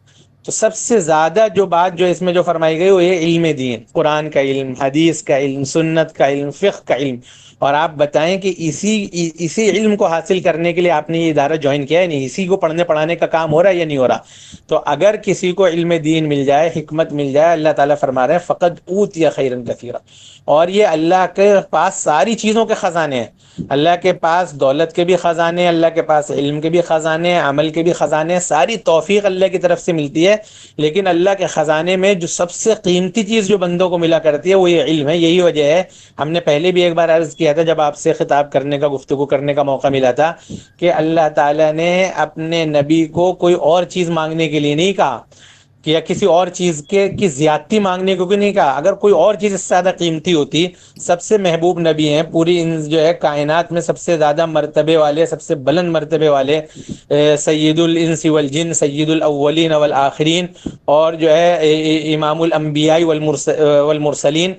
Speaker 4: تو سب سے زیادہ جو بات جو اس میں جو فرمائی گئی وہ یہ علم دین، قرآن کا علم، حدیث کا علم، سنت کا علم، فقہ کا علم۔ اور آپ بتائیں کہ اسی علم کو حاصل کرنے کے لیے آپ نے یہ ادارہ جوائن کیا ہے، نہیں اسی کو پڑھنے پڑھانے کا کام ہو رہا ہے یا نہیں ہو رہا؟ تو اگر کسی کو علم دین مل جائے، حکمت مل جائے، اللہ تعالیٰ فرما رہے ہیں فقد اوتی خیرا کثیرا، اور یہ اللہ کے پاس ساری چیزوں کے خزانے ہیں، اللہ کے پاس دولت کے بھی خزانے ہیں، اللہ کے پاس علم کے بھی خزانے ہیں، عمل کے بھی خزانے ہیں، ساری توفیق اللہ کی طرف سے ملتی ہے۔ لیکن اللہ کے خزانے میں جو سب سے قیمتی چیز جو بندوں کو ملا کرتی ہے وہ یہ علم ہے۔ یہی وجہ ہے، ہم نے پہلے بھی ایک بار عرض کیا تھا جب آپ سے خطاب کرنے کا، گفتگو کرنے کا موقع ملا تھا، کہ اللہ تعالیٰ نے اپنے نبی کو کوئی اور چیز مانگنے کے لیے نہیں کہا، کہ یا کسی اور چیز کی زیادتی مانگنے کو بھی نہیں کہا۔ اگر کوئی اور چیز اس سے زیادہ قیمتی ہوتی، سب سے محبوب نبی ہیں، پوری جو ہے کائنات میں سب سے زیادہ مرتبے والے، سب سے بلند مرتبے والے، سید الانس والجن، سید الاولین والآخرین، اور جو ہے امام الانبیاء والمرسلین،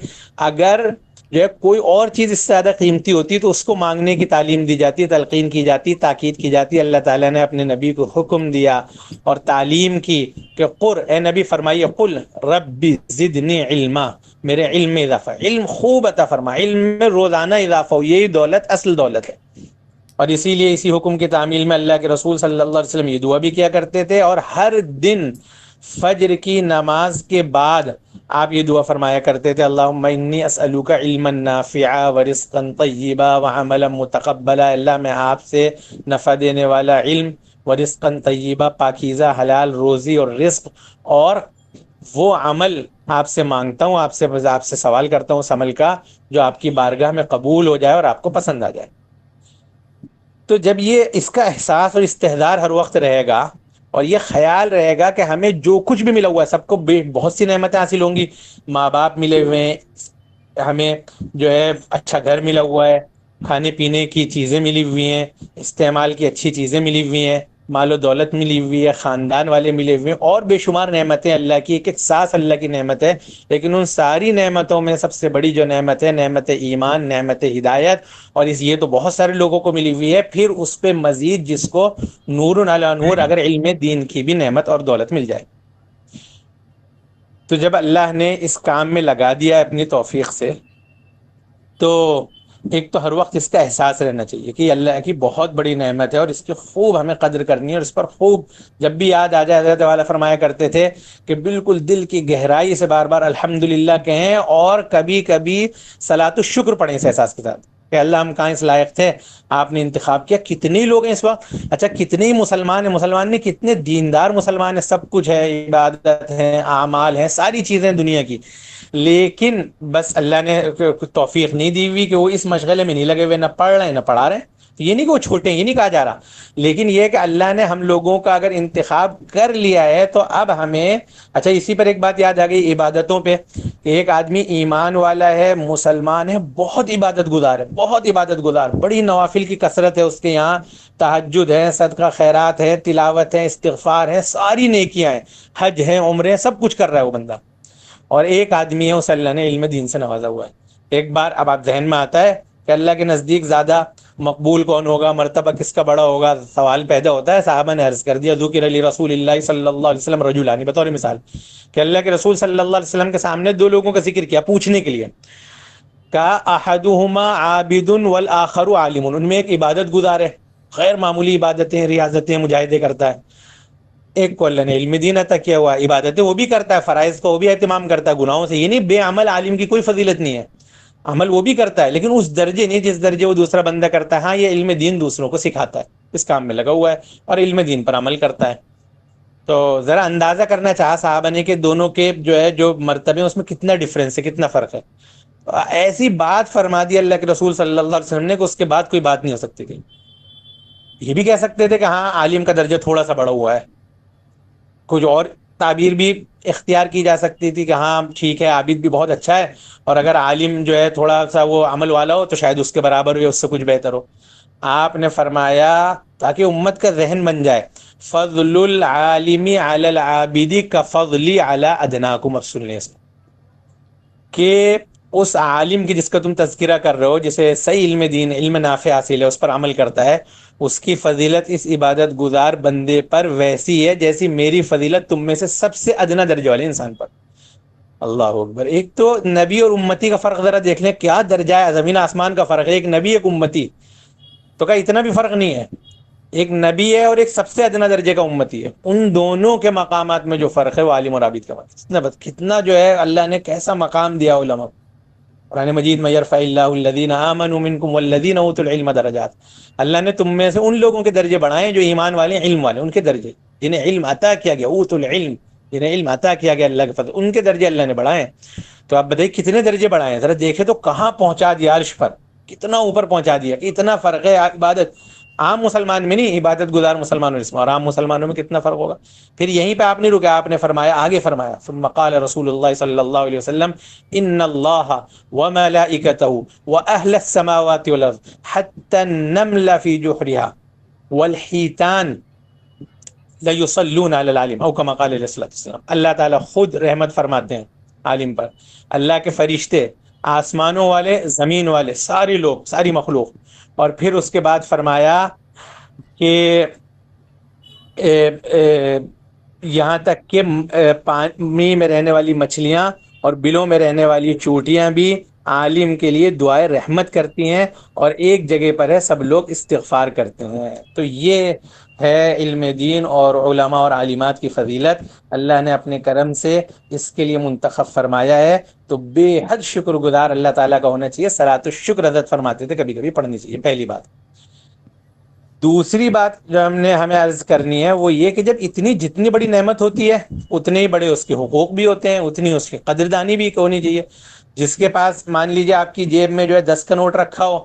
Speaker 4: اگر جو ہے کوئی اور چیز اس سے زیادہ قیمتی ہوتی تو اس کو مانگنے کی تعلیم دی جاتی، تلقین کی جاتی، تاکید کی جاتی۔ اللہ تعالیٰ نے اپنے نبی کو حکم دیا اور تعلیم کی کہ اے نبی فرمائیے قل رب زدنی علما، میرے علم میں اضافہ، علم خوب عطا فرما، علم میں روزانہ اضافہ ہو، یہی دولت اصل دولت ہے۔ اور اسی لیے اسی حکم کی تعمیل میں اللہ کے رسول صلی اللہ علیہ وسلم یہ دعا بھی کیا کرتے تھے، اور ہر دن فجر کی نماز کے بعد آپ یہ دعا فرمایا کرتے تھے، اللہم انی اسألوک علما نافعا ورزقا طیبا وعملا متقبلا، اللہ میں آپ سے نفع دینے والا علم، ورزقا طیبا پاکیزہ حلال روزی اور رزق، اور وہ عمل آپ سے مانگتا ہوں، آپ سے سوال کرتا ہوں اس عمل کا جو آپ کی بارگاہ میں قبول ہو جائے اور آپ کو پسند آ جائے۔ تو جب یہ اس کا احساس اور استحضار ہر وقت رہے گا اور یہ خیال رہے گا کہ ہمیں جو کچھ بھی ملا ہوا ہے، سب کو بہت سی نعمتیں حاصل ہوں گی، ماں باپ ملے ہوئے ہیں، ہمیں جو ہے اچھا گھر ملا ہوا ہے، کھانے پینے کی چیزیں ملی ہوئی ہیں، استعمال کی اچھی چیزیں ملی ہوئی ہیں، مال و دولت ملی ہوئی ہے، خاندان والے ملے ہوئے ہیں، اور بے شمار نعمتیں اللہ کی، ایک ایک سانس اللہ کی نعمت ہے۔ لیکن ان ساری نعمتوں میں سب سے بڑی جو نعمت ہے، نعمت ایمان، نعمت ہدایت، اور یہ تو بہت سارے لوگوں کو ملی ہوئی ہے، پھر اس پہ مزید جس کو نور علی نور اگر علم دین کی بھی نعمت اور دولت مل جائے۔ تو جب اللہ نے اس کام میں لگا دیا اپنی توفیق سے، تو ایک تو ہر وقت اس کا احساس رہنا چاہیے کہ اللہ کی بہت بڑی نعمت ہے اور اس کی خوب ہمیں قدر کرنی ہے، اور اس پر خوب جب بھی یاد آ جائے، حضرت والا فرمایا کرتے تھے کہ بالکل دل کی گہرائی سے بار بار الحمدللہ کہیں، اور کبھی کبھی صلاۃ الشکر پڑھیں اس احساس کے ساتھ کہ اللہ ہم کہاں اس لائق تھے، آپ نے انتخاب کیا۔ کتنے لوگ ہیں اس وقت، اچھا کتنے ہی مسلمان ہیں، مسلمان نہیں کتنے دیندار مسلمان ہیں، سب کچھ ہے، عبادت ہے، اعمال ہیں، ساری چیزیں دنیا کی، لیکن بس اللہ نے توفیق نہیں دی ہوئی کہ وہ اس مشغلے میں نہیں لگے ہوئے، نہ پڑھ رہے ہیں نہ پڑھا رہے ہیں۔ یہ نہیں کہ وہ چھوٹے ہیں، یہ نہیں کہا جا رہا، لیکن یہ کہ اللہ نے ہم لوگوں کا اگر انتخاب کر لیا ہے تو اب ہمیں، اچھا اسی پر ایک بات یاد آ گئی عبادتوں پہ، کہ ایک آدمی ایمان والا ہے، مسلمان ہے، بہت عبادت گزار ہے، بہت عبادت گزار، بڑی نوافل کی کثرت ہے اس کے یہاں، تہجد ہے، صدقہ خیرات ہے، تلاوت ہے، استغفار ہے، ساری نیکیاں ہیں، حج ہے، عمرے، سب کچھ کر رہا ہے وہ بندہ، اور ایک آدمی ہے اسے اللہ نے علم دین سے نوازا ہوا ہے۔ ایک بار اب آپ ذہن میں آتا ہے کہ اللہ کے نزدیک زیادہ مقبول کون ہوگا، مرتبہ کس کا بڑا ہوگا، سوال پیدا ہوتا ہے۔ صحابہ نے عرض کر دیا ذکر علی رسول اللہ صلی اللہ علیہ وسلم رجلانی، بطور مثال کہ اللہ کے رسول صلی اللہ علیہ وسلم کے سامنے دو لوگوں کا ذکر کیا پوچھنے کے لیے، کہا احدہما عابد والآخر عالم، ان میں ایک عبادت گزار ہے، غیر معمولی عبادتیں، ریاضتیں، مجاہدے کرتا ہے، ایک کو اللہ نے علم دین عطا کیا ہوا، عبادتیں وہ بھی کرتا ہے، فرائض کو وہ بھی اہتمام کرتا ہے، گناہوں سے، یہ نہیں بے عمل عالم کی کوئی فضیلت نہیں ہے، عمل وہ بھی کرتا ہے لیکن اس درجے نہیں جس درجے وہ دوسرا بندہ کرتا ہے۔ ہاں یہ علم دین دوسروں کو سکھاتا ہے، اس کام میں لگا ہوا ہے اور علم دین پر عمل کرتا ہے۔ تو ذرا اندازہ کرنا چاہا صحابہ نے کہ دونوں کے جو ہے جو مرتبے اس میں کتنا ڈفرینس ہے، کتنا فرق ہے۔ ایسی بات فرما دی اللہ کے رسول صلی اللہ علیہ وسلم نے کہ اس کے بعد کوئی بات نہیں ہو سکتی تھی۔ یہ بھی کہہ سکتے تھے کہ ہاں عالم کا درجہ تھوڑا سا بڑا ہوا ہے، کچھ اور تعبیر بھی اختیار کی جا سکتی تھی کہ ہاں ٹھیک ہے عابد بھی بہت اچھا ہے، اور اگر عالم جو ہے تھوڑا سا وہ عمل والا ہو تو شاید اس کے برابر ہو یا اس سے کچھ بہتر ہو۔ آپ نے فرمایا تاکہ امت کا ذہن بن جائے، فضل العالم علی العابد کفضلی علی ادناکم، کہ اس عالم کی جس کا تم تذکرہ کر رہے ہو، جسے صحیح علم دین، علم نافع حاصل ہے، اس پر عمل کرتا ہے، اس کی فضیلت اس عبادت گزار بندے پر ویسی ہے جیسی میری فضیلت تم میں سے سب سے ادنا درجے والے انسان پر۔ اللہ اکبر۔ ایک تو نبی اور امتی کا فرق ذرا دیکھ لیں، کیا درجہ ہے، زمین آسمان کا فرق ہے، ایک نبی ایک امتی، تو کہا اتنا بھی فرق نہیں ہے، ایک نبی ہے اور ایک سب سے ادنا درجے کا امتی ہے، ان دونوں کے مقامات میں جو فرق ہے وہ عالم اور عابد کا فرق، کتنا جو ہے اللہ نے کیسا مقام دیا علماء۔ قرآن مجید میں یرفع اللہ الذین آمنوا منکم والذین اوتوا العلم درجات، اللہ نے تم میں سے ان لوگوں کے درجے بڑھائے جو ایمان والے، علم والے، ان کے درجے، جنہیں علم عطا کیا گیا، اوتوا العلم، جنہیں علم عطا کیا گیا اللہ کے فضل، ان کے درجے اللہ نے بڑھائے۔ تو آپ بتائیے کتنے درجے بڑھائے ہیں، ذرا دیکھیں تو کہاں پہنچا دیا، عرش پر کتنا اوپر پہنچا دیا، کہ اتنا فرق ہے عبادت عام مسلمان میں نہیں، عبادت گزار مسلمانوں میں اور عام مسلمانوں میں کتنا فرق ہوگا۔ پھر یہیں پہ آپ نہیں رکے، آپ نے فرمایا، آگے فرمایا، ثم قال رسول اللہ صلی اللہ علیہ وسلم ان اللہ وملائکتہ واہل السماوات والارض حتی النمل فی جحرها والحیتان لیصلون علی العالم او کما قال علیہ الصلوۃ والسلام، اللہ تعالیٰ خود رحمت فرماتے ہیں عالم پر، اللہ کے فرشتے آسمانوں والے، زمین والے، سارے لوگ، ساری مخلوق. اور پھر اس کے بعد فرمایا کہ یہاں تک کہ پانی میں رہنے والی مچھلیاں اور بلوں میں رہنے والی چوٹیاں بھی عالم کے لیے دعائے رحمت کرتی ہیں، اور ایک جگہ پر ہے سب لوگ استغفار کرتے ہیں. تو یہ ہے علم دین اور علماء اور عالمات کی فضیلت. اللہ نے اپنے کرم سے اس کے لیے منتخب فرمایا ہے، تو بے حد شکر گزار اللہ تعالیٰ کا ہونا چاہیے. صلاۃ الشکر حضرت فرماتے تھے کبھی کبھی پڑھنی چاہیے، پہلی بات. دوسری بات جو ہمیں عرض کرنی ہے وہ یہ کہ جب جتنی بڑی نعمت ہوتی ہے اتنے ہی بڑے اس کے حقوق بھی ہوتے ہیں، اتنی اس کی قدردانی بھی ہونی چاہیے. جس کے پاس مان لیجیے آپ کی جیب میں جو ہے 10 کا نوٹ رکھا ہو،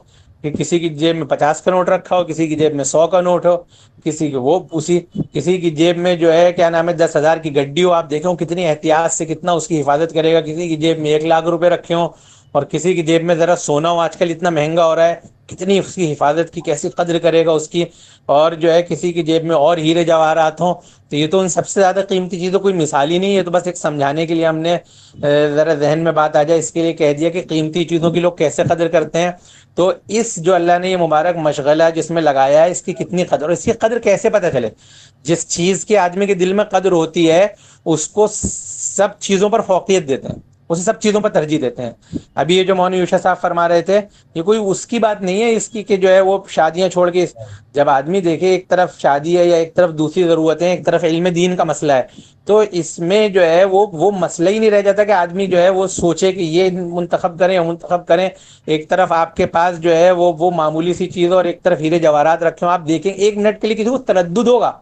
Speaker 4: کہ کسی کی جیب میں 50 کا نوٹ رکھا ہو، کسی کی جیب میں 100 کا نوٹ ہو، کسی کی جیب میں جو ہے کیا نام ہے 10,000 کی گڈی ہو، آپ دیکھیں وہ کتنی احتیاط سے کتنا اس کی حفاظت کرے گا. کسی کی جیب میں 1,00,000 روپے رکھے ہوں اور کسی کی جیب میں ذرا سونا ہو، آج کل اتنا مہنگا ہو رہا ہے، کتنی اس کی حفاظت کی کیسی قدر کرے گا اس کی. اور جو ہے کسی کی جیب میں اور ہیرے جواہرات ہوں، تو یہ تو ان سب سے زیادہ قیمتی چیزوں کوئی مثال ہی نہیں ہے. تو بس ایک سمجھانے کے لیے ہم نے ذرا ذہن میں بات آ جائے اس کے لیے کہہ دیا کہ قیمتی چیزوں کی لوگ کیسے قدر کرتے ہیں. تو اس جو اللہ نے یہ مبارک مشغلہ جس میں لگایا ہے، اس کی کتنی قدر، اور اس کی قدر کیسے پتہ چلے؟ جس چیز کے آدمی کے دل میں قدر ہوتی ہے اس کو سب چیزوں پر فوقیت دیتے ہیں، اسے سب چیزوں پر ترجیح دیتے ہیں. ابھی یہ جو مولوی یوشا صاحب فرما رہے تھے، یہ کوئی اس کی بات نہیں ہے اس کی کہ جو ہے وہ شادیاں چھوڑ کے، جب آدمی دیکھے ایک طرف شادی ہے یا ایک طرف دوسری ضرورتیں، ایک طرف علم دین کا مسئلہ ہے، تو اس میں جو ہے وہ مسئلہ ہی نہیں رہ جاتا کہ آدمی جو ہے وہ سوچے کہ یہ منتخب کریں یا منتخب کریں. ایک طرف آپ کے پاس جو ہے وہ معمولی سی چیز اور ایک طرف ہیرے جواہرات رکھے ہوں، آپ دیکھیں ایک منٹ کے لیے کسی کو تردد ہوگا.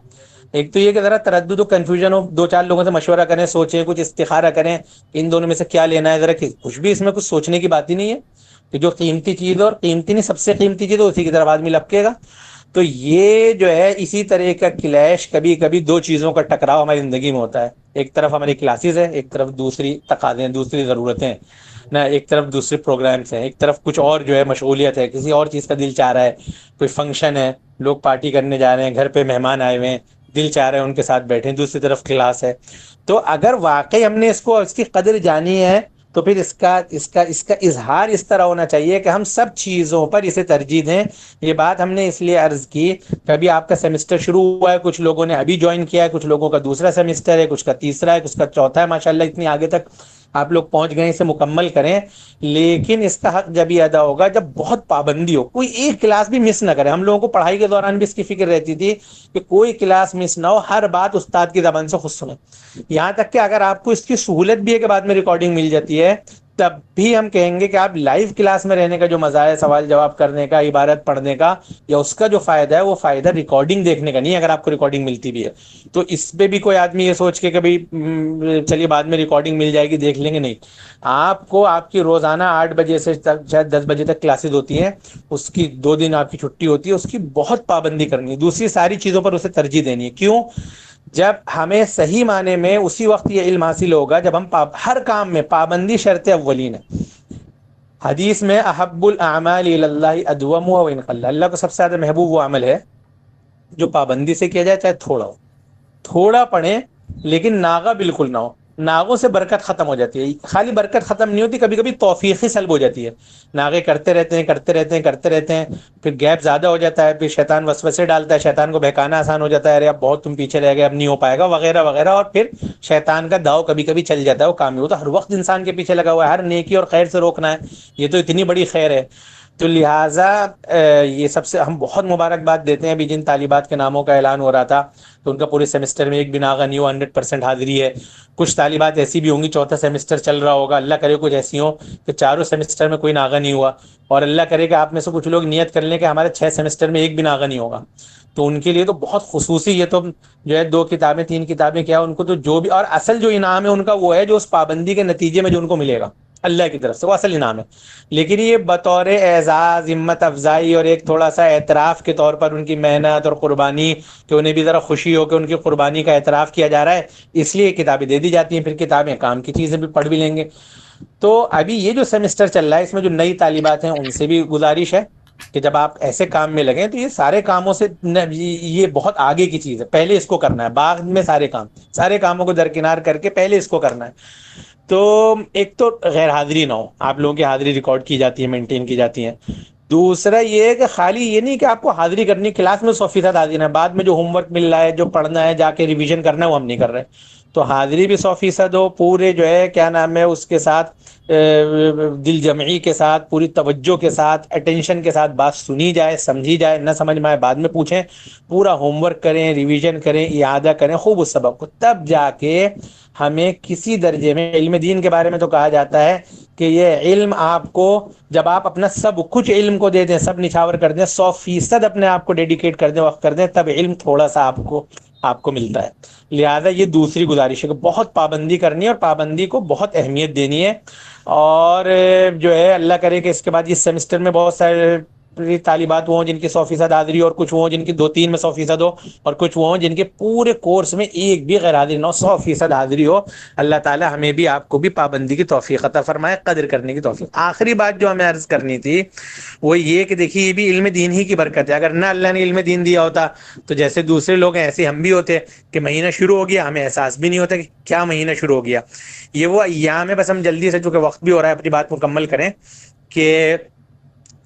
Speaker 4: ایک تو یہ کہ ذرا تردد و کنفیوژن ہو، 2-4 لوگوں سے مشورہ کریں، سوچیں، کچھ استخارہ کریں ان دونوں میں سے کیا لینا ہے. ذرا کچھ بھی اس میں کچھ سوچنے کی بات ہی نہیں ہے کہ جو قیمتی چیز اور قیمتی نہیں سب سے قیمتی چیز ہے اسی کی طرف آدمی لپکے گا. تو یہ جو ہے اسی طرح کا کلیش کبھی کبھی دو چیزوں کا ٹکراؤ ہماری زندگی میں ہوتا ہے. ایک طرف ہماری کلاسز ہے، ایک طرف دوسری تقاضے ہیں، دوسری ضرورتیں ہیں نہ، ایک طرف دوسرے پروگرامس ہیں، ایک طرف کچھ اور جو ہے مشغولیت ہے، کسی اور چیز کا دل چاہ رہا ہے، کوئی فنکشن ہے، لوگ پارٹی کرنے جا رہے ہیں، گھر پہ مہمان آئے ہوئے ہیں، دل چاہ رہے ہیں ان کے ساتھ بیٹھیں، دوسری طرف کلاس ہے. تو اگر واقعی ہم نے اس کی قدر جانی ہے تو پھر اس کا اظہار اس طرح ہونا چاہیے کہ ہم سب چیزوں پر اسے ترجیح دیں. یہ بات ہم نے اس لیے عرض کی کہ ابھی آپ کا سیمسٹر شروع ہوا ہے، کچھ لوگوں نے ابھی جوائن کیا ہے، کچھ لوگوں کا دوسرا سیمسٹر ہے، کچھ کا تیسرا ہے، کچھ کا چوتھا ہے. ماشاءاللہ اتنی آگے تک آپ لوگ پہنچ گئے، اسے مکمل کریں. لیکن اس کا حق جب ہی ادا ہوگا جب بہت پابندی ہو، کوئی ایک کلاس بھی مس نہ کرے. ہم لوگوں کو پڑھائی کے دوران بھی اس کی فکر رہتی تھی کہ کوئی کلاس مس نہ ہو، ہر بات استاد کی زبان سے خود سنیں. یہاں تک کہ اگر آپ کو اس کی سہولت بھی ہے کہ بعد میں ریکارڈنگ مل جاتی ہے، تب بھی ہم کہیں گے کہ آپ لائیو کلاس میں رہنے کا جو مزہ ہے، سوال جواب کرنے کا، عبارت پڑھنے کا، یا اس کا جو فائدہ ہے وہ فائدہ ریکارڈنگ دیکھنے کا نہیں ہے. اگر آپ کو ریکارڈنگ ملتی بھی ہے تو اس پہ بھی کوئی آدمی یہ سوچ کے کبھی چلیے بعد میں ریکارڈنگ مل جائے گی دیکھ لیں گے، نہیں. آپ کو آپ کی روزانہ 8 بجے سے شاید 10 بجے تک کلاسز ہوتی ہیں، اس کی 2 دن آپ کی چھٹی ہوتی ہے، اس کی بہت پابندی کرنی ہے. دوسری ساری چیزوں پر اسے ترجیح دینی ہے. کیوں؟ جب ہمیں صحیح معنی میں اسی وقت یہ علم حاصل ہوگا جب ہم ہر کام میں پابندی شرط اولین ہے. حدیث میں احب الاعمال الی اللہ ادومها وان قل، اللہ کو سب سے زیادہ محبوب وہ عمل ہے جو پابندی سے کیا جائے، چاہے تھوڑا ہو. تھوڑا پڑھیں لیکن ناغہ بالکل نہ ہو. ناغوں سے برکت ختم ہو جاتی ہے. خالی برکت ختم نہیں ہوتی، کبھی کبھی توفیقی سلب ہو جاتی ہے. ناغے کرتے رہتے ہیں، پھر گیپ زیادہ ہو جاتا ہے، پھر شیطان وسوسے ڈالتا ہے، شیطان کو بہکانا آسان ہو جاتا ہے، ارے اب بہت تم پیچھے رہ گئے، اب نہیں ہو پائے گا، وغیرہ وغیرہ. اور پھر شیطان کا داؤ کبھی کبھی چل جاتا ہے، وہ کامیاب ہوتا ہے. ہر وقت انسان کے پیچھے لگا ہوا ہے، ہر نیکی اور خیر سے روکنا ہے، یہ تو اتنی بڑی خیر ہے. تو لہٰذا یہ سب سے ہم بہت مبارکباد دیتے ہیں. ابھی جن طالبات کے ناموں کا اعلان ہو رہا تھا تو ان کا پورے سیمسٹر میں ایک بھی ناغہ نہیں ہو، 100% حاضری ہے. کچھ طالبات ایسی بھی ہوں گی چوتھا سیمسٹر چل رہا ہوگا، اللہ کرے کچھ ایسی ہوں کہ چاروں سیمسٹر میں کوئی ناغہ نہیں ہوا، اور اللہ کرے کہ آپ میں سے کچھ لوگ نیت کر لیں کہ ہمارے 6 سیمسٹر میں ایک بھی ناغہ نہیں ہوگا. تو ان کے لیے تو بہت خصوصی، یہ تو جو ہے 2 کتابیں 3 کتابیں کیا، ان کو تو جو بھی، اور اصل جو انعام ہے ان کا وہ ہے جو اس پابندی کے نتیجے میں جو ان کو ملے گا اللہ کی طرف سے، وہ اصل انعام ہے. لیکن یہ بطور اعزاز، ہمت افزائی اور ایک تھوڑا سا اعتراف کے طور پر ان کی محنت اور قربانی، کہ انہیں بھی ذرا خوشی ہو کہ ان کی قربانی کا اعتراف کیا جا رہا ہے، اس لیے کتابیں دے دی جاتی ہیں. پھر کتابیں کام کی چیزیں بھی پڑھ بھی لیں گے. تو ابھی یہ جو سیمسٹر چل رہا ہے اس میں جو نئی طالبات ہیں ان سے بھی گزارش ہے کہ جب آپ ایسے کام میں لگیں تو یہ سارے کاموں سے، یہ بہت آگے کی چیز ہے، پہلے اس کو کرنا ہے. بعد میں سارے کاموں کو درکنار کر کے پہلے اس کو کرنا ہے. تو ایک تو غیر حاضری نہ ہو، آپ لوگوں کی حاضری ریکارڈ کی جاتی ہے، مینٹین کی جاتی ہیں۔ دوسرا یہ ہے کہ خالی یہ نہیں کہ آپ کو حاضری کرنی، کلاس میں 100% حاضری ہے، بعد میں جو ہوم ورک مل رہا ہے، جو پڑھنا ہے، جا کے ریویژن کرنا ہے، وہ ہم نہیں کر رہے۔ تو حاضری بھی 100% ہو، پورے جو ہے کیا نام ہے اس کے ساتھ دل جمعی کے ساتھ، پوری توجہ کے ساتھ، اٹینشن کے ساتھ بات سنی جائے، سمجھی جائے، نہ سمجھ میں آئے بعد میں پوچھیں، پورا ہوم ورک کریں، ریویژن کریں، اعادہ کریں خوب اس سبق کو، تب جا کے ہمیں کسی درجے میں علم دین کے بارے میں تو کہا جاتا ہے کہ یہ علم آپ کو، جب آپ اپنا سب کچھ علم کو دے دیں، سب نچھاور کر دیں، 100% اپنے آپ کو ڈیڈیکیٹ کر دیں، وقت کر دیں، تب علم تھوڑا سا آپ کو ملتا ہے۔ لہذا یہ دوسری گزارش ہے کہ بہت پابندی کرنی ہے، اور پابندی کو بہت اہمیت دینی ہے۔ اور جو ہے اللہ کرے کہ اس کے بعد اس سیمسٹر میں بہت سارے طالبات وہ ہوں جن کی 100% حاضری، اور کچھ وہ ہوں جن کی 2-3 میں 100% ہو، اور کچھ وہ ہوں جن کے پورے کورس میں ایک بھی غیر حاضری نہ ہو، 100% حاضری ہو۔ اللہ تعالی ہمیں بھی آپ کو بھی پابندی کی توفیق عطا فرمائے، قدر کرنے کی توفیق۔ آخری بات جو ہمیں عرض کرنی تھی وہ یہ کہ دیکھیے یہ بھی علم دین ہی کی برکت ہے۔ اگر نہ اللہ نے علم دین دیا ہوتا تو جیسے دوسرے لوگ ہیں ایسے ہم بھی ہوتے کہ مہینہ شروع ہو گیا، ہمیں احساس بھی نہیں ہوتا کہ کیا مہینہ شروع ہو گیا۔ یہ وہ ایام ہے، بس ہم جلدی سے، چونکہ وقت بھی ہو رہا ہے، اپنی بات مکمل کریں کہ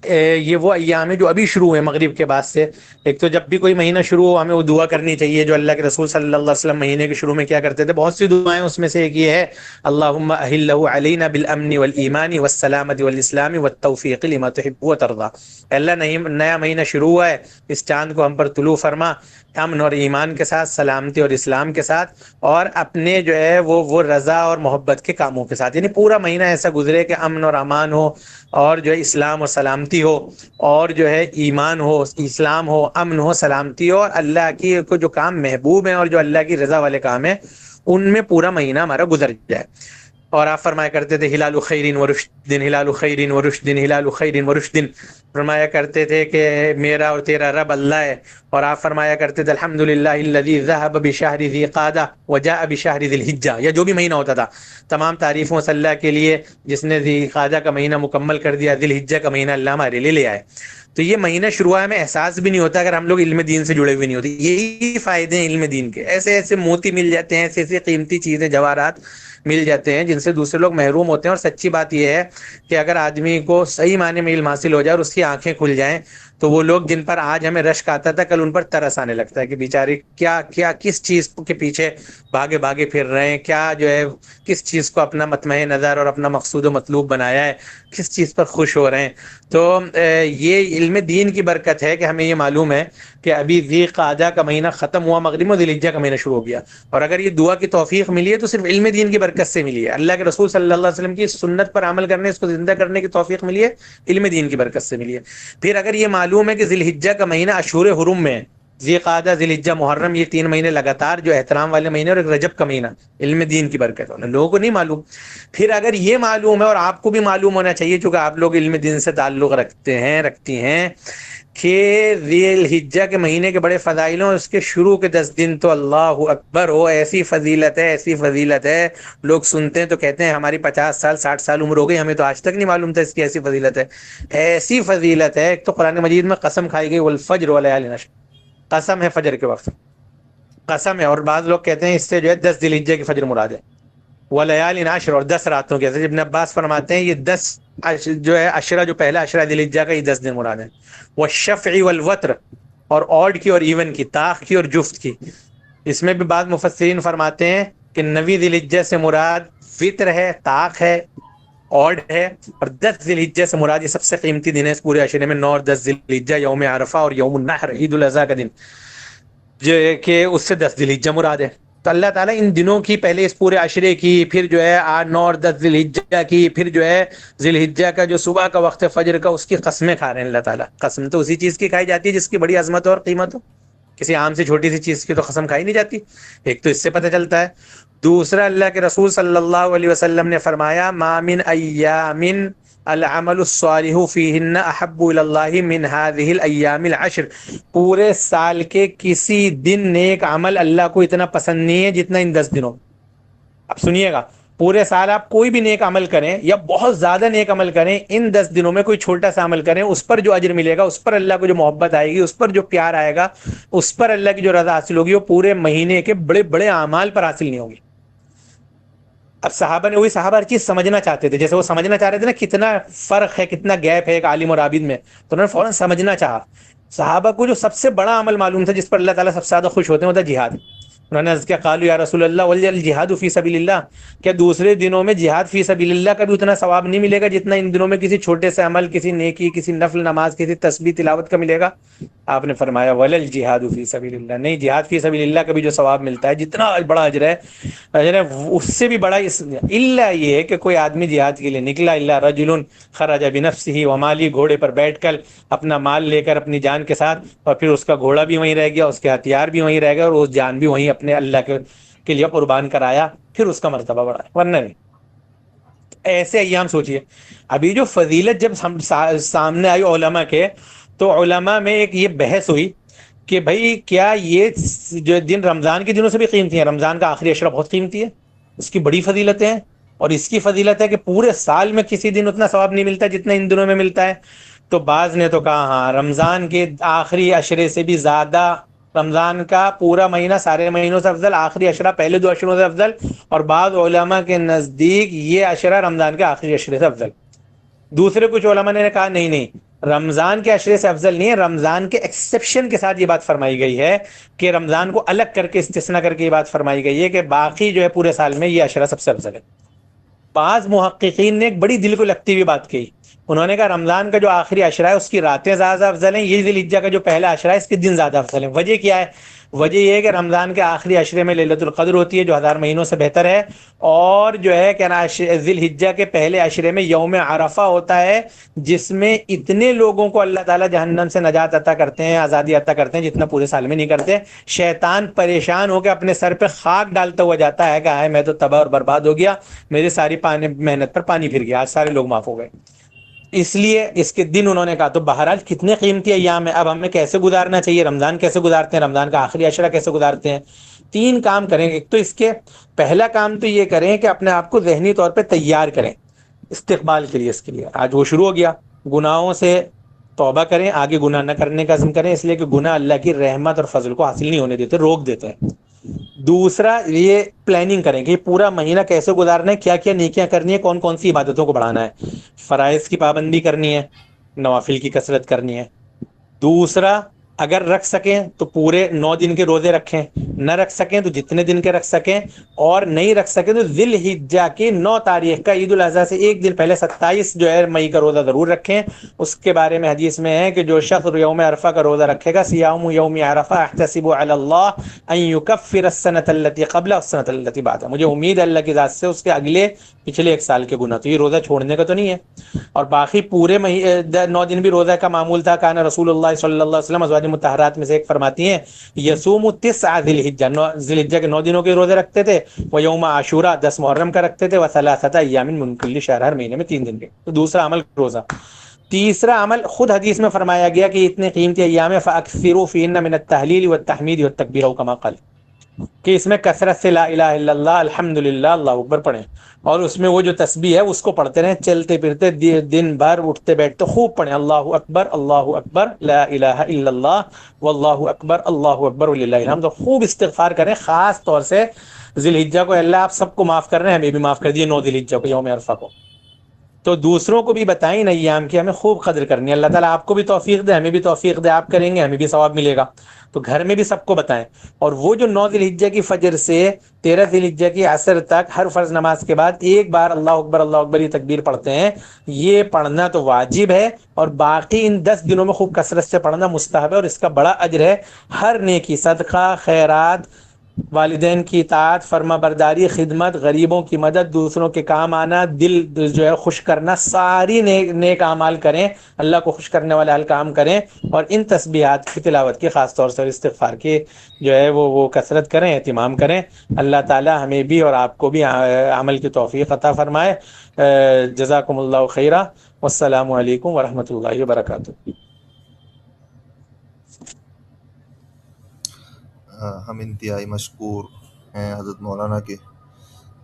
Speaker 4: یہ وہ ایام ہے جو ابھی شروع ہوئے مغرب کے بعد سے۔ ایک تو جب بھی کوئی مہینہ شروع ہو ہمیں وہ دعا کرنی چاہیے جو اللہ کے رسول صلی اللہ علیہ وسلم مہینے کے شروع میں کیا کرتے تھے، بہت سی دعائیں، اس میں سے ایک یہ ہے اللہم اہلہ علینا بالامن والایمان والسلامۃ والاسلام والتوفیق لما تحب وترضى۔ اللہ نیا مہینہ شروع ہوا ہے، اس چاند کو ہم پر طلوع فرما، امن اور ایمان کے ساتھ، سلامتی اور اسلام کے ساتھ، اور اپنے جو ہے وہ رضا اور محبت کے کاموں کے ساتھ، یعنی پورا مہینہ ایسا گزرے کہ امن اور امان ہو، اور جو ہے اسلام اور سلامتی ہو، اور جو ہے ایمان ہو، اسلام ہو، امن ہو، سلامتی ہو، اور اللہ کی کو جو کام محبوب ہیں اور جو اللہ کی رضا والے کام ہیں ان میں پورا مہینہ ہمارا گزر جائے۔ اور آپ فرمایا کرتے تھے ہلال خیر و رشد، ہلال خیر و رشد، ہلال خیر و رشد، فرمایا کرتے تھے کہ میرا اور تیرا رب اللہ ہے۔ اور آپ فرمایا کرتے تھے الحمدللہ الذی ذهب بشہر ذی قعدہ وجاء بشہر ذی الحجہ، یا جو بھی مہینہ ہوتا تھا تمام تعریفوں سے اللہ کے لیے جس نے ذی قعدہ کا مہینہ مکمل کر دیا، ذی الحجہ کا مہینہ اللہ ہمارے لیے لے آئے۔ تو یہ مہینہ شروع میں احساس بھی نہیں ہوتا اگر ہم لوگ علم دین سے جڑے ہوئے نہیں ہوتے۔ یہی فائدے ہیں علم دین کے، ایسے ایسے موتی مل جاتے ہیں، ایسے ایسے قیمتی چیزیں، جواہرات مل جاتے ہیں جن سے دوسرے لوگ محروم ہوتے ہیں۔ اور سچی بات یہ ہے کہ اگر آدمی کو صحیح معنی میں علم حاصل ہو جائے اور اس کی آنکھیں کھل جائیں تو وہ لوگ جن پر آج ہمیں رشک آتا تھا کل ان پر ترس آنے لگتا ہے کہ بیچارے کیا کس چیز کے پیچھے بھاگے پھر رہے ہیں، کیا جو ہے کس چیز کو اپنا مطمع نظر اور اپنا مقصود و مطلوب بنایا ہے، کس چیز پر خوش ہو رہے ہیں۔ تو یہ علم دین کی برکت ہے کہ ہمیں یہ معلوم ہے کہ ابھی ذی قعدہ کا مہینہ ختم ہوا مغرب میں، ذی الحجہ کا مہینہ شروع ہو گیا، اور اگر یہ دعا کی توفیق ملی ہے تو صرف علم دین کی برکت سے ملی ہے، اللہ کے رسول صلی اللہ علیہ وسلم کی سنت پر عمل کرنے، اس کو زندہ کرنے کی توفیق ملی ہے، علم دین کی برکت سے ملی ہے۔ پھر اگر یہ معلوم ہے کہ ذی الحجہ کا مہینہ اشہر حرم میں ہے، ذی قعدہ، ذی الحجہ، محرم، یہ 3 مہینے لگاتار جو احترام والے مہینے، اور ایک رجب کا مہینہ، علم دین کی برکت ہے، لوگوں کو نہیں معلوم۔ پھر اگر یہ معلوم ہے، اور آپ کو بھی معلوم ہونا چاہیے چونکہ آپ لوگ علم دین سے تعلق رکھتی ہیں کہ ذی الحجہ کے مہینے کے بڑے فضائل ہیں، اس کے شروع کے 10 دن تو اللہ اکبر ہو، ایسی فضیلت ہے، لوگ سنتے ہیں تو کہتے ہیں ہماری 50 سال 60 سال عمر ہو گئی، ہمیں تو آج تک نہیں معلوم تھا اس کی ایسی فضیلت ہے۔ ایسی فضیلت ہے، ایک تو قرآن مجید میں قسم کھائی گئی والفجر ولیال عشر، قسم ہے فجر کے وقت، قسم ہے، اور بعض لوگ کہتے ہیں اس سے جو ہے 10 ذی الحجہ کی فجر مراد ہے، ولیال عشر، اور 10 راتوں کے، ابن عباس فرماتے ہیں یہ 10 جو ہے عشرہ، جو پہلا عشرہ ذی الحجہ کا، یہ 10 دن مراد ہے۔ والشفع والوتر، اور آڈ کی اور ایون کی، طاق کی اور جفت کی۔ اس میں بھی بعض مفسرین فرماتے ہیں کہ 9 ذی الحجہ سے مراد وطر ہے، طاق ہے، آڈ ہے، اور 10 ذی الحجہ سے مراد، یہ سب سے قیمتی دن ہے اس پورے عشرے میں، 9 اور 10 ذی الحجہ، یوم عرفہ اور یوم النحر، عید الاضحیٰ کا دن، جو کہ اس سے 10 ذی الحجہ مراد ہے۔ تو اللہ تعالیٰ ان دنوں کی، پہلے اس پورے عشرے کی، پھر جو ہے 8، 9 اور 10 ذی الحجہ کی، پھر جو ہے ذی الحجہ کا جو صبح کا وقت ہے فجر کا، اس کی قسمیں کھا رہے ہیں اللہ تعالیٰ۔ قسم تو اسی چیز کی کھائی جاتی ہے جس کی بڑی عظمت اور قیمت ہو، کسی عام سے چھوٹی سی چیز کی تو قسم کھائی نہیں جاتی۔ ایک تو اس سے پتہ چلتا ہے۔ دوسرا، اللہ کے رسول صلی اللہ علیہ وسلم نے فرمایا ما من ایام العمل الصالح فیہن احب الی اللہ من هذه الایام العشر، پورے سال کے کسی دن نیک عمل اللہ کو اتنا پسند نہیں ہے جتنا ان 10 دنوں۔ اب سنیے گا، پورے سال آپ کوئی بھی نیک عمل کریں یا بہت زیادہ نیک عمل کریں، ان 10 دنوں میں کوئی چھوٹا سا عمل کریں، اس پر جو اجر ملے گا، اس پر اللہ کو جو محبت آئے گی، اس پر جو پیار آئے گا، اس پر اللہ کی جو رضا حاصل ہوگی، وہ پورے مہینے کے بڑے بڑے اعمال پر حاصل نہیں ہوگی۔ اب صحابہ نے وہی صحابہ ہر چیز سمجھنا چاہتے تھے، جیسے وہ سمجھنا چاہ رہے تھے نا کتنا فرق ہے، کتنا گیپ ہے ایک عالم اور عابد میں، تو انہوں نے فوراً سمجھنا چاہا۔ صحابہ کو جو سب سے بڑا عمل معلوم تھا جس پر اللہ تعالیٰ سب سے زیادہ خوش ہوتے ہیں وہ تھا جہاد۔ انہوں نے عرض کیا قالوا یا رسول اللہ والجہاد فی سبیل اللہ، کیا دوسرے دنوں میں جہاد فی سبیل اللہ کا بھی اتنا ثواب نہیں ملے گا جتنا ان دنوں میں کسی چھوٹے سے عمل، کسی نیکی، کسی نفل نماز، کسی تسبیح تلاوت کا ملے گا؟ آپ نے فرمایا وللجہاد فی سبیل اللہ، نہیں، جہاد فی سبیل اللہ کا بھی جو ثواب ملتا ہے، جتنا بڑا اجر ہے اس سے بھی بڑا اللہ یہ ہے کہ کوئی آدمی جہاد کے لیے نکلا، اللہ رجل خرج بنفسه ومالی، گھوڑے پر بیٹھ کر اپنا مال لے کر اپنی جان کے ساتھ، اور پھر اس کا گھوڑا بھی وہیں رہ گیا، اس کے ہتھیار بھی وہیں رہ گئے، اور اس جان بھی وہیں اپنے اللہ کے لیے قربان کرایا، پھر اس کا مرتبہ بڑھا ہے، ورنہ نہیں۔ ایسے ایام سوچئے، ابھی جو فضیلت جب سامنے آئی علماء کے، تو علماء میں ایک یہ بحث ہوئی کہ بھائی کیا یہ جو دن رمضان کے دنوں سے بھی قیمتی ہے؟ رمضان کا آخری عشرہ بہت قیمتی ہے، اس کی بڑی فضیلتیں ہیں، اور اس کی فضیلت ہے کہ پورے سال میں کسی دن اتنا ثواب نہیں ملتا جتنا ان دنوں میں ملتا ہے۔ تو بعض نے تو کہا ہاں، رمضان کے آخری عشرے سے بھی زیادہ، رمضان کا پورا مہینہ سارے مہینوں سے افضل، آخری عشرہ پہلے 2 عشروں سے افضل، اور بعض علماء کے نزدیک یہ عشرہ رمضان کے آخری عشرے سے افضل۔ دوسرے کچھ علماء نے کہا نہیں نہیں، رمضان کے عشرے سے افضل نہیں ہے، رمضان کے ایکسیپشن کے ساتھ یہ بات فرمائی گئی ہے کہ رمضان کو الگ کر کے استثناء کر کے یہ بات فرمائی گئی ہے کہ باقی جو ہے پورے سال میں یہ عشرہ سب سے افضل ہے۔ بعض محققین نے ایک بڑی دل کو لگتی ہوئی بات کہی، انہوں نے کہا رمضان کا جو آخری عشرہ ہے اس کی راتیں زیادہ افضل ہیں، یہ ذی الحجہ کا جو پہلا عشرہ ہے اس کے دن زیادہ افضل ہیں۔ وجہ کیا ہے؟ وجہ یہ ہے کہ رمضان کے آخری عشرے میں لیلۃ القدر ہوتی ہے جو 1000 مہینوں سے بہتر ہے، اور جو ہے کہ ذی الحجہ کے پہلے عشرے میں یوم عرفہ ہوتا ہے، جس میں اتنے لوگوں کو اللہ تعالیٰ جہنم سے نجات عطا کرتے ہیں، آزادی عطا کرتے ہیں جتنا پورے سال میں نہیں کرتے۔ شیطان پریشان ہو کے اپنے سر پہ خاک ڈالتا ہوا جاتا ہے کہ آئے میں تو تباہ اور برباد ہو گیا، میری ساری محنت پر پانی پھر گیا، آج سارے لوگ معاف ہو گئے۔ اس لیے اس کے دن انہوں نے کہا، تو بہرحال کتنے قیمتی ایام ہے، اب ہمیں کیسے گزارنا چاہیے، رمضان کیسے گزارتے ہیں، رمضان کا آخری عشرہ کیسے گزارتے ہیں؟ 3 کام کریں گے۔ ایک تو اس کے پہلا کام تو یہ کریں کہ اپنے آپ کو ذہنی طور پہ تیار کریں استقبال کے لیے۔ اس کے لیے آج وہ شروع ہو گیا، گناہوں سے توبہ کریں، آگے گناہ نہ کرنے کا عزم کریں، اس لیے کہ گناہ اللہ کی رحمت اور فضل کو حاصل نہیں ہونے دیتے، روک دیتے ہیں۔ دوسرا یہ پلاننگ کریں کہ یہ پورا مہینہ کیسے گزارنا ہے، کیا کیا نیکیاں کرنی ہے، کون کون سی عبادتوں کو بڑھانا ہے، فرائض کی پابندی کرنی ہے، نوافل کی کثرت کرنی ہے۔ دوسرا اگر رکھ سکیں تو پورے 9 دن کے روزے رکھیں، نہ رکھ سکیں تو جتنے دن کے رکھ سکیں، اور نہیں رکھ سکیں تو ذی الحجہ کی 9 تاریخ کا عید الاضحیٰ سے ایک دن پہلے 27 جو ہے مئی کا روزہ ضرور رکھیں۔ اس کے بارے میں حدیث میں ہے کہ جو شخص یوم عرفہ کا روزہ رکھے گا، صیام یوم عرفہ احتسب علی اللہ ان یکفر السنۃ التي قبل والسنۃ التي بعد، مجھے امید ہے اللہ کی ذات سے اس کے اگلے پچھلے 1 سال کے گناہ۔ تو یہ روزہ چھوڑنے کا تو نہیں ہے۔ اور باقی پورے 9 دن بھی روزہ کا معمول تھا۔ کان رسول اللہ صلی اللہ علیہ وسلم، ازواج مطہرات میں سے ایک فرماتی ہیں، یصوم 9 ذی الحجہ، ذی الحجہ کے 9 دنوں کے روزے رکھتے تھے، وہ یوم عاشوراء 10 محرم کا رکھتے تھے، وثلاثۃ ایام من کل شہر، ہر مہینے میں 3 دن کے۔ تو دوسرا عمل روزہ۔ تیسرا عمل خود حدیث میں فرمایا گیا کہ اتنے قیمتی ایام ہے، فاکثروا فیہن من التہلیل والتحمید والتکبیر، او کما قال، کہ اس میں کثرت سے لا الہ الا اللہ، الحمدللہ، اللہ اکبر پڑھیں، اور اس میں وہ جو تسبیح ہے اس کو پڑھتے رہیں، چلتے پھرتے دن بھر، اٹھتے بیٹھتے خوب پڑھیں، اللہ اکبر لا الہ الا اللہ واللہ اکبر وللہ الحمد، خوب استغفار کریں، خاص طور سے ذی الحجہ کو۔ اللہ آپ سب کو معاف کر رہے ہیں، ہمیں بھی معاف کر دیے 9 ذی الحجہ کو، یوم عرفہ کو۔ تو دوسروں کو بھی بتائیں ان ایام کی ہمیں خوب قدر کرنی ہے۔ اللہ تعالیٰ آپ کو بھی توفیق دے، ہمیں بھی توفیق دے، آپ کریں گے ہمیں بھی ثواب ملے گا۔ تو گھر میں بھی سب کو بتائیں۔ اور وہ جو 9 ذی الحجہ کی فجر سے 13 ذی الحجہ کی عصر تک ہر فرض نماز کے بعد ایک بار اللہ اکبر یہ تکبیر پڑھتے ہیں، یہ پڑھنا تو واجب ہے، اور باقی ان 10 دنوں میں خوب کثرت سے پڑھنا مستحب ہے، اور اس کا بڑا اجر ہے۔ ہر نیکی، صدقہ، خیرات، والدین کی اطاعت، فرما برداری، خدمت، غریبوں کی مدد، دوسروں کے کام آنا، دل جو ہے خوش کرنا، ساری نیک اعمال کریں، اللہ کو خوش کرنے والے کام کریں، اور ان تسبیحات کی تلاوت کی خاص طور سے اور استغفار کی جو ہے وہ کثرت کریں، اہتمام کریں۔ اللہ تعالی ہمیں بھی اور آپ کو بھی عمل کی توفیق عطا فرمائے۔ جزاکم اللہ خیرہ، والسلام علیکم ورحمۃ اللہ وبرکاتہ۔
Speaker 1: ہم انتہائی مشکور ہیں حضرت مولانا کے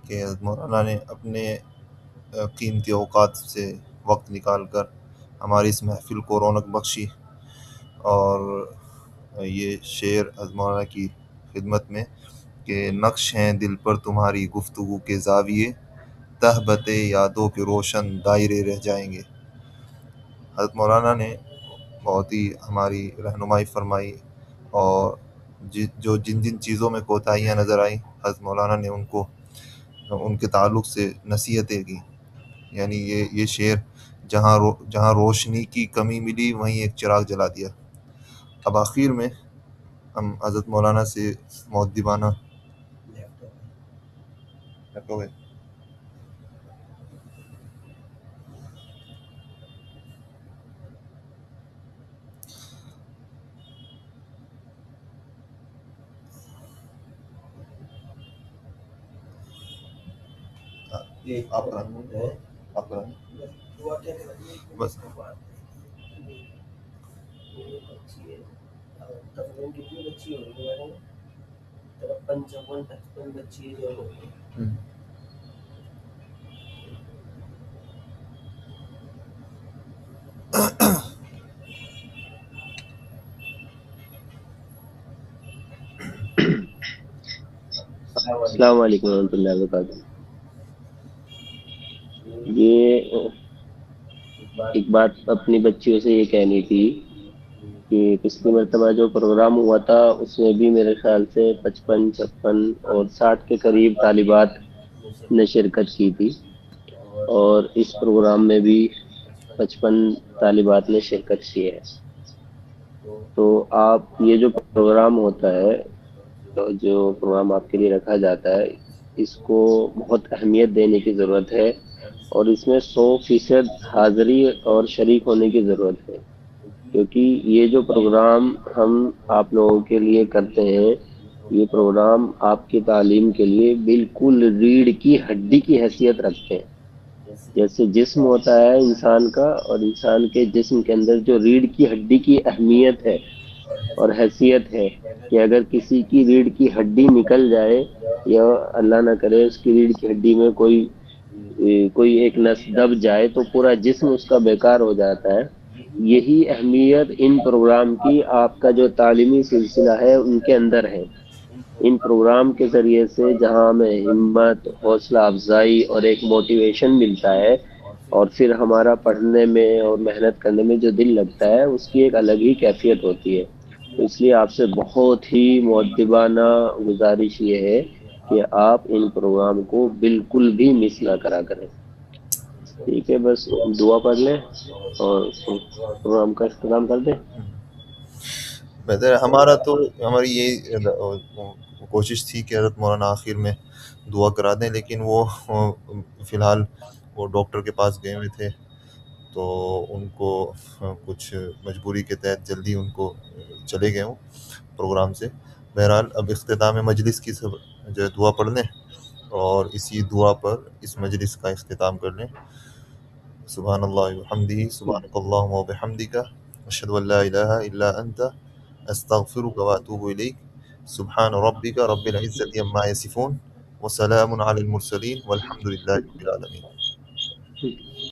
Speaker 1: کہ حضرت مولانا نے اپنے قیمتی اوقات سے وقت نکال کر ہماری اس محفل کو رونق بخشی، اور یہ شعر حضرت مولانا کی خدمت میں کہ نقش ہیں دل پر تمہاری گفتگو کے زاویے، تہبت یادوں کے روشن دائرے رہ جائیں گے۔ حضرت مولانا نے بہت ہی ہماری رہنمائی فرمائی، اور جن چیزوں میں کوتاہیاں نظر آئیں حضرت مولانا نے ان کے تعلق سے نصیحتیں کی۔ یعنی یہ شعر، جہاں روشنی کی کمی ملی وہیں ایک چراغ جلا دیا۔ اب آخر میں ہم حضرت مولانا سے مؤدبانہ آپ بس
Speaker 5: السلام علیکم ورحمۃ اللہ وبرکاتہ۔ یہ ایک بات اپنی بچیوں سے یہ کہنی تھی کہ پچھلی مرتبہ جو پروگرام ہوا تھا اس میں بھی میرے خیال سے 55، 56 اور 60 کے قریب طالبات نے شرکت کی تھی، اور اس پروگرام میں بھی 55 طالبات نے شرکت کی ہے۔ تو آپ یہ جو پروگرام ہوتا ہے، جو پروگرام آپ کے لیے رکھا جاتا ہے، اس کو بہت اہمیت دینے کی ضرورت ہے، اور اس میں 100% حاضری اور شریک ہونے کی ضرورت ہے، کیونکہ یہ جو پروگرام ہم آپ لوگوں کے لیے کرتے ہیں، یہ پروگرام آپ کی تعلیم کے لیے بالکل ریڑھ کی ہڈی کی حیثیت رکھتے ہیں۔ جیسے جسم ہوتا ہے انسان کا، اور انسان کے جسم کے اندر جو ریڑھ کی ہڈی کی اہمیت ہے اور حیثیت ہے کہ اگر کسی کی ریڑھ کی ہڈی نکل جائے، یا اللہ نہ کرے اس کی ریڑھ کی ہڈی میں کوئی ایک نس دب جائے، تو پورا جسم اس کا بیکار ہو جاتا ہے۔ یہی اہمیت ان پروگرام کی آپ کا جو تعلیمی سلسلہ ہے ان کے اندر ہے۔ ان پروگرام کے ذریعے سے جہاں ہمیں ہمت، حوصلہ افزائی اور ایک موٹیویشن ملتا ہے، اور پھر ہمارا پڑھنے میں اور محنت کرنے میں جو دل لگتا ہے، اس کی ایک الگ ہی کیفیت ہوتی ہے۔ تو اس لیے آپ سے بہت ہی مؤدبانہ گزارش یہ ہے کہ آپ ان پروگرام کو بالکل بھی مس نہ کرا کریں۔ ٹھیک ہے، بس دعا پڑھ لیں اور پروگرام کا اختتام کر دیں۔
Speaker 1: بہتر ہماری یہ کوشش تھی کہ حضرت مولانا آخر میں دعا کرا دیں، لیکن وہ فی الحال وہ ڈاکٹر کے پاس گئے ہوئے تھے، تو ان کو کچھ مجبوری کے تحت جلدی ان کو چلے گئے ہوں پروگرام سے۔ بہرحال اب اختتام مجلس کی جو ہے دعا پڑھ لیں، اور اسی دعا پر اس مجلس کا اختتام کر لیں۔ سبحان اللہ وبحمدہ، سبحانک اللہم وبحمدک، اشہد ان لا الہ الا انت، استغفرک واتوب الیک۔ سبحان ربک رب العزۃ عما یصفون، وسلام علی المرسلین، والحمد للہ رب العالمین۔